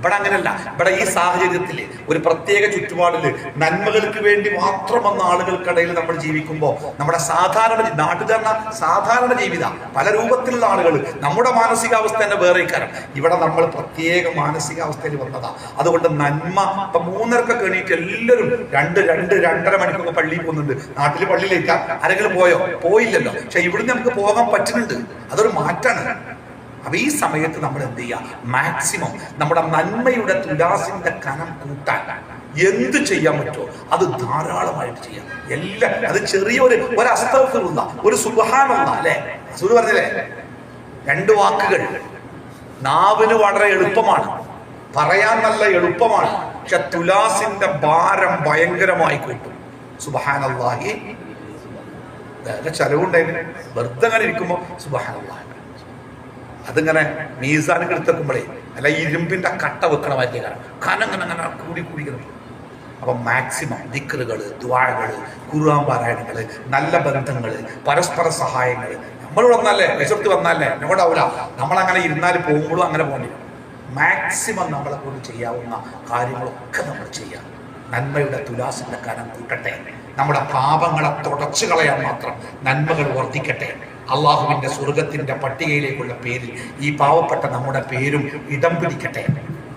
ഇവിടെ അങ്ങനെയല്ല. ഇവിടെ ഈ സാഹചര്യത്തില് ഒരു പ്രത്യേക ചുറ്റുപാടില് നന്മകൾക്ക് വേണ്ടി മാത്രം വന്ന ആളുകൾക്കിടയിൽ നമ്മൾ ജീവിക്കുമ്പോൾ നമ്മുടെ സാധാരണ നാട്ടിൽ തന്നെ സാധാരണ ജീവിത പല രൂപത്തിലുള്ള ആളുകൾ, നമ്മുടെ മാനസികാവസ്ഥ തന്നെ വേറെ കാരണം. ഇവിടെ നമ്മൾ പ്രത്യേക മാനസികാവസ്ഥയിൽ വന്നതാ. അതുകൊണ്ട് നന്മ ഇപ്പൊ 3:30 എണീറ്റ് എല്ലാവരും 2-2-2.5 മണിക്കൊക്കെ പള്ളിയിൽ പോകുന്നുണ്ട്. നാട്ടില് പള്ളിയിലേക്ക് ആരെങ്കിലും പോയോ? പോയില്ലല്ലോ. പക്ഷെ ഇവിടുന്ന് നമുക്ക് പോകാൻ പറ്റുന്നുണ്ട്. അതൊരു മാറ്റാണ്. അപ്പൊ ഈ സമയത്ത് നമ്മൾ എന്ത് ചെയ്യുക? മാക്സിമം നമ്മുടെ നന്മയുടെ തുലാസിന്റെ കനം കൂട്ടാൻ എന്ത് ചെയ്യാൻ പറ്റുമോ അത് ധാരാളമായിട്ട് ചെയ്യാം. എല്ലാം അത് ചെറിയൊരു അസ്തഗ്ഫിറുല്ലാ, ഒരു സുബ്ഹാനല്ലാഹ്, അല്ലെ റസൂൽ പറഞ്ഞില്ലേ, 2 വാക്കുകൾ നാവിന് വളരെ എളുപ്പമാണ്, പറയാൻ നല്ല എളുപ്പമാണ്, പക്ഷെ തുലാസിന്റെ ഭാരം ഭയങ്കരമായി കൂട്ടും. സുബ്ഹാനല്ലാഹി, ചെലവുണ്ടായിരുന്നു. വെറുതെ അങ്ങനെ ഇരിക്കുമ്പോ സുബ്ഹാനല്ലാഹ്, അതിങ്ങനെ മീസാനൊക്കെ എടുത്തേക്കുമ്പോഴേ അല്ല ഇരുമ്പിന്റെ കട്ട വെക്കണമായിട്ട് കനങ്ങനെ കൂടി കിട്ടും. അപ്പൊ മാക്സിമം ദിക്റുകള്, ദുആകള്, ഖുർആൻ പാരായണങ്ങള്, നല്ല ബന്ധങ്ങള്, പരസ്പര സഹായങ്ങള്. നമ്മൾ വന്നാലേ വിശത്ത് വന്നാലേ ഞങ്ങളാവൂല, നമ്മളങ്ങനെ ഇരുന്നാൽ പോകുമ്പോഴും അങ്ങനെ പോകേണ്ടി. മാക്സിമം നമ്മളെ കൊണ്ട് ചെയ്യാവുന്ന കാര്യങ്ങളൊക്കെ നമ്മൾ ചെയ്യാം. നന്മയുടെ തുലാസിന്റെ കനം കൂട്ടട്ടെ. നമ്മുടെ പാപങ്ങളെ തുടച്ചു കളയാൻ മാത്രം നന്മകൾ വർദ്ധിക്കട്ടെ. അള്ളാഹുവിന്റെ സ്വർഗത്തിന്റെ പട്ടികയിലേക്കുള്ള പേരിൽ ഈ പാവപ്പെട്ട നമ്മുടെ പേരും ഇടം പിടിക്കട്ടെ.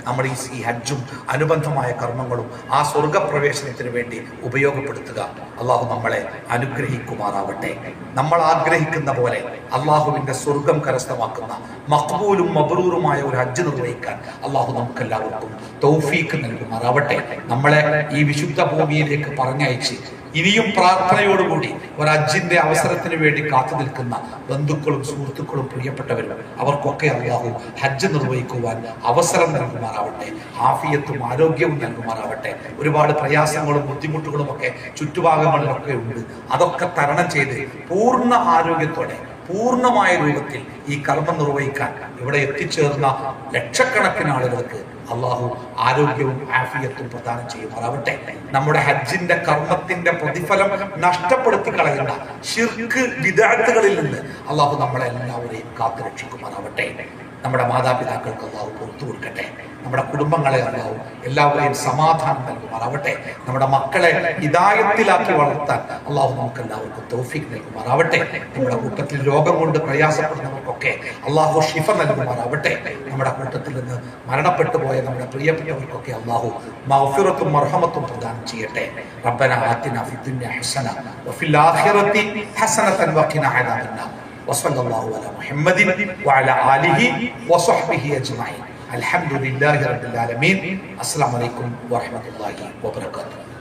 നമ്മൾ ഈ ഹജ്ജും അനുബന്ധമായ കർമ്മങ്ങളും ആ സ്വർഗപ്രവേശനത്തിന് വേണ്ടി ഉപയോഗപ്പെടുത്തുക. അള്ളാഹു നമ്മളെ അനുഗ്രഹിക്കുമാറാവട്ടെ. നമ്മൾ ആഗ്രഹിക്കുന്ന പോലെ അള്ളാഹുവിന്റെ സ്വർഗം കരസ്ഥമാക്കുന്ന മഖ്ബൂലും മബ്റൂറുമായ ഒരു ഹജ്ജ് നിർവഹിക്കാൻ അള്ളാഹു നമുക്കെല്ലാവർക്കും തൗഫീക്ക് നൽകുമാറാവട്ടെ. നമ്മളെ ഈ വിശുദ്ധ ഭൂമിയിലേക്ക് പറഞ്ഞയച്ച് ഇനിയും പ്രാർത്ഥനയോടുകൂടി ഒരു ഹജ്ജിന്റെ അവസരത്തിന് വേണ്ടി കാത്തു നിൽക്കുന്ന ബന്ധുക്കളും സുഹൃത്തുക്കളും പ്രിയപ്പെട്ടവരും അവർക്കൊക്കെ അല്ലാഹു ഹജ്ജ് നിർവഹിക്കുവാൻ അവസരം നൽകുമാറാവട്ടെ, ആഫിയത്തും ആരോഗ്യവും നൽകുമാറാവട്ടെ. ഒരുപാട് പ്രയാസങ്ങളും ബുദ്ധിമുട്ടുകളും ഒക്കെ ചുറ്റുഭാഗങ്ങളിലൊക്കെ ഉണ്ട്. അതൊക്കെ തരണം ചെയ്ത് പൂർണ്ണ ആരോഗ്യത്തോടെ പൂർണ്ണമായ രൂപത്തിൽ ഈ കർമ്മം നിർവഹിക്കാൻ ഇവിടെ എത്തിച്ചേർന്ന ലക്ഷക്കണക്കിന് ആളുകൾക്ക് അള്ളാഹു ആരോഗ്യവും ആഫിയത്തും പ്രദാനം ചെയ്യുമാറാവട്ടെ. നമ്മുടെ ഹജ്ജിന്റെ കർമ്മത്തിന്റെ പ്രതിഫലം നഷ്ടപ്പെടുത്തി കളയുന്ന ശിർക്ക് ബിദ്അത്തുകളിൽ നിന്ന് അള്ളാഹു നമ്മളെ എല്ലാവരെയും കാത്തു രക്ഷിക്കുമാറാവട്ടെ. നമ്മുടെ മാതാപിതാക്കൾക്ക് അള്ളാഹു പുറത്തു കൊടുക്കട്ടെ. നമ്മുടെ കുടുംബങ്ങളെ അള്ളാഹു എല്ലാവരെയും സമാധാനം നൽകുമാറാവട്ടെ. നമ്മുടെ മക്കളെ ഹിദായത്തിലാക്കി വളർത്താൻ അള്ളാഹു നമുക്ക് എല്ലാവർക്കും തൗഫീഖ് നൽകുമാറാവട്ടെ. നമ്മുടെ കൂട്ടത്തിൽ രോഗം കൊണ്ട് പ്രയാസപ്പെടുന്നവർക്കൊക്കെ അള്ളാഹു ഷിഫ നൽകുമാറാവട്ടെ. നമ്മുടെ കൂട്ടത്തിൽ നിന്ന് മരണപ്പെട്ടു പോയ നമ്മുടെ പ്രിയപ്പെട്ടവർക്കൊക്കെ അള്ളാഹു മഗ്ഫിറത്തും മർഹമത്തും പ്രദാനം ചെയ്യട്ടെ. റബ്ബനാ ആതിനാ ഫിദ്ദുനിയ ഹസന വഫിൽ ആഖിറതി ഹസനതൻ വഖിനാ അദാബന്നാർ. വസല്ലല്ലാഹു അലാ മുഹമ്മദിൻ വഅലാ ആലിഹി വസഹ്ബിഹി അജ്മഈൻ. അൽഹംദുലില്ലാഹി റബ്ബിൽ ആലമീൻ. അസ്സലാമു അലൈക്കും വറഹ്മത്തുള്ളാഹി വബറകാതുഹു.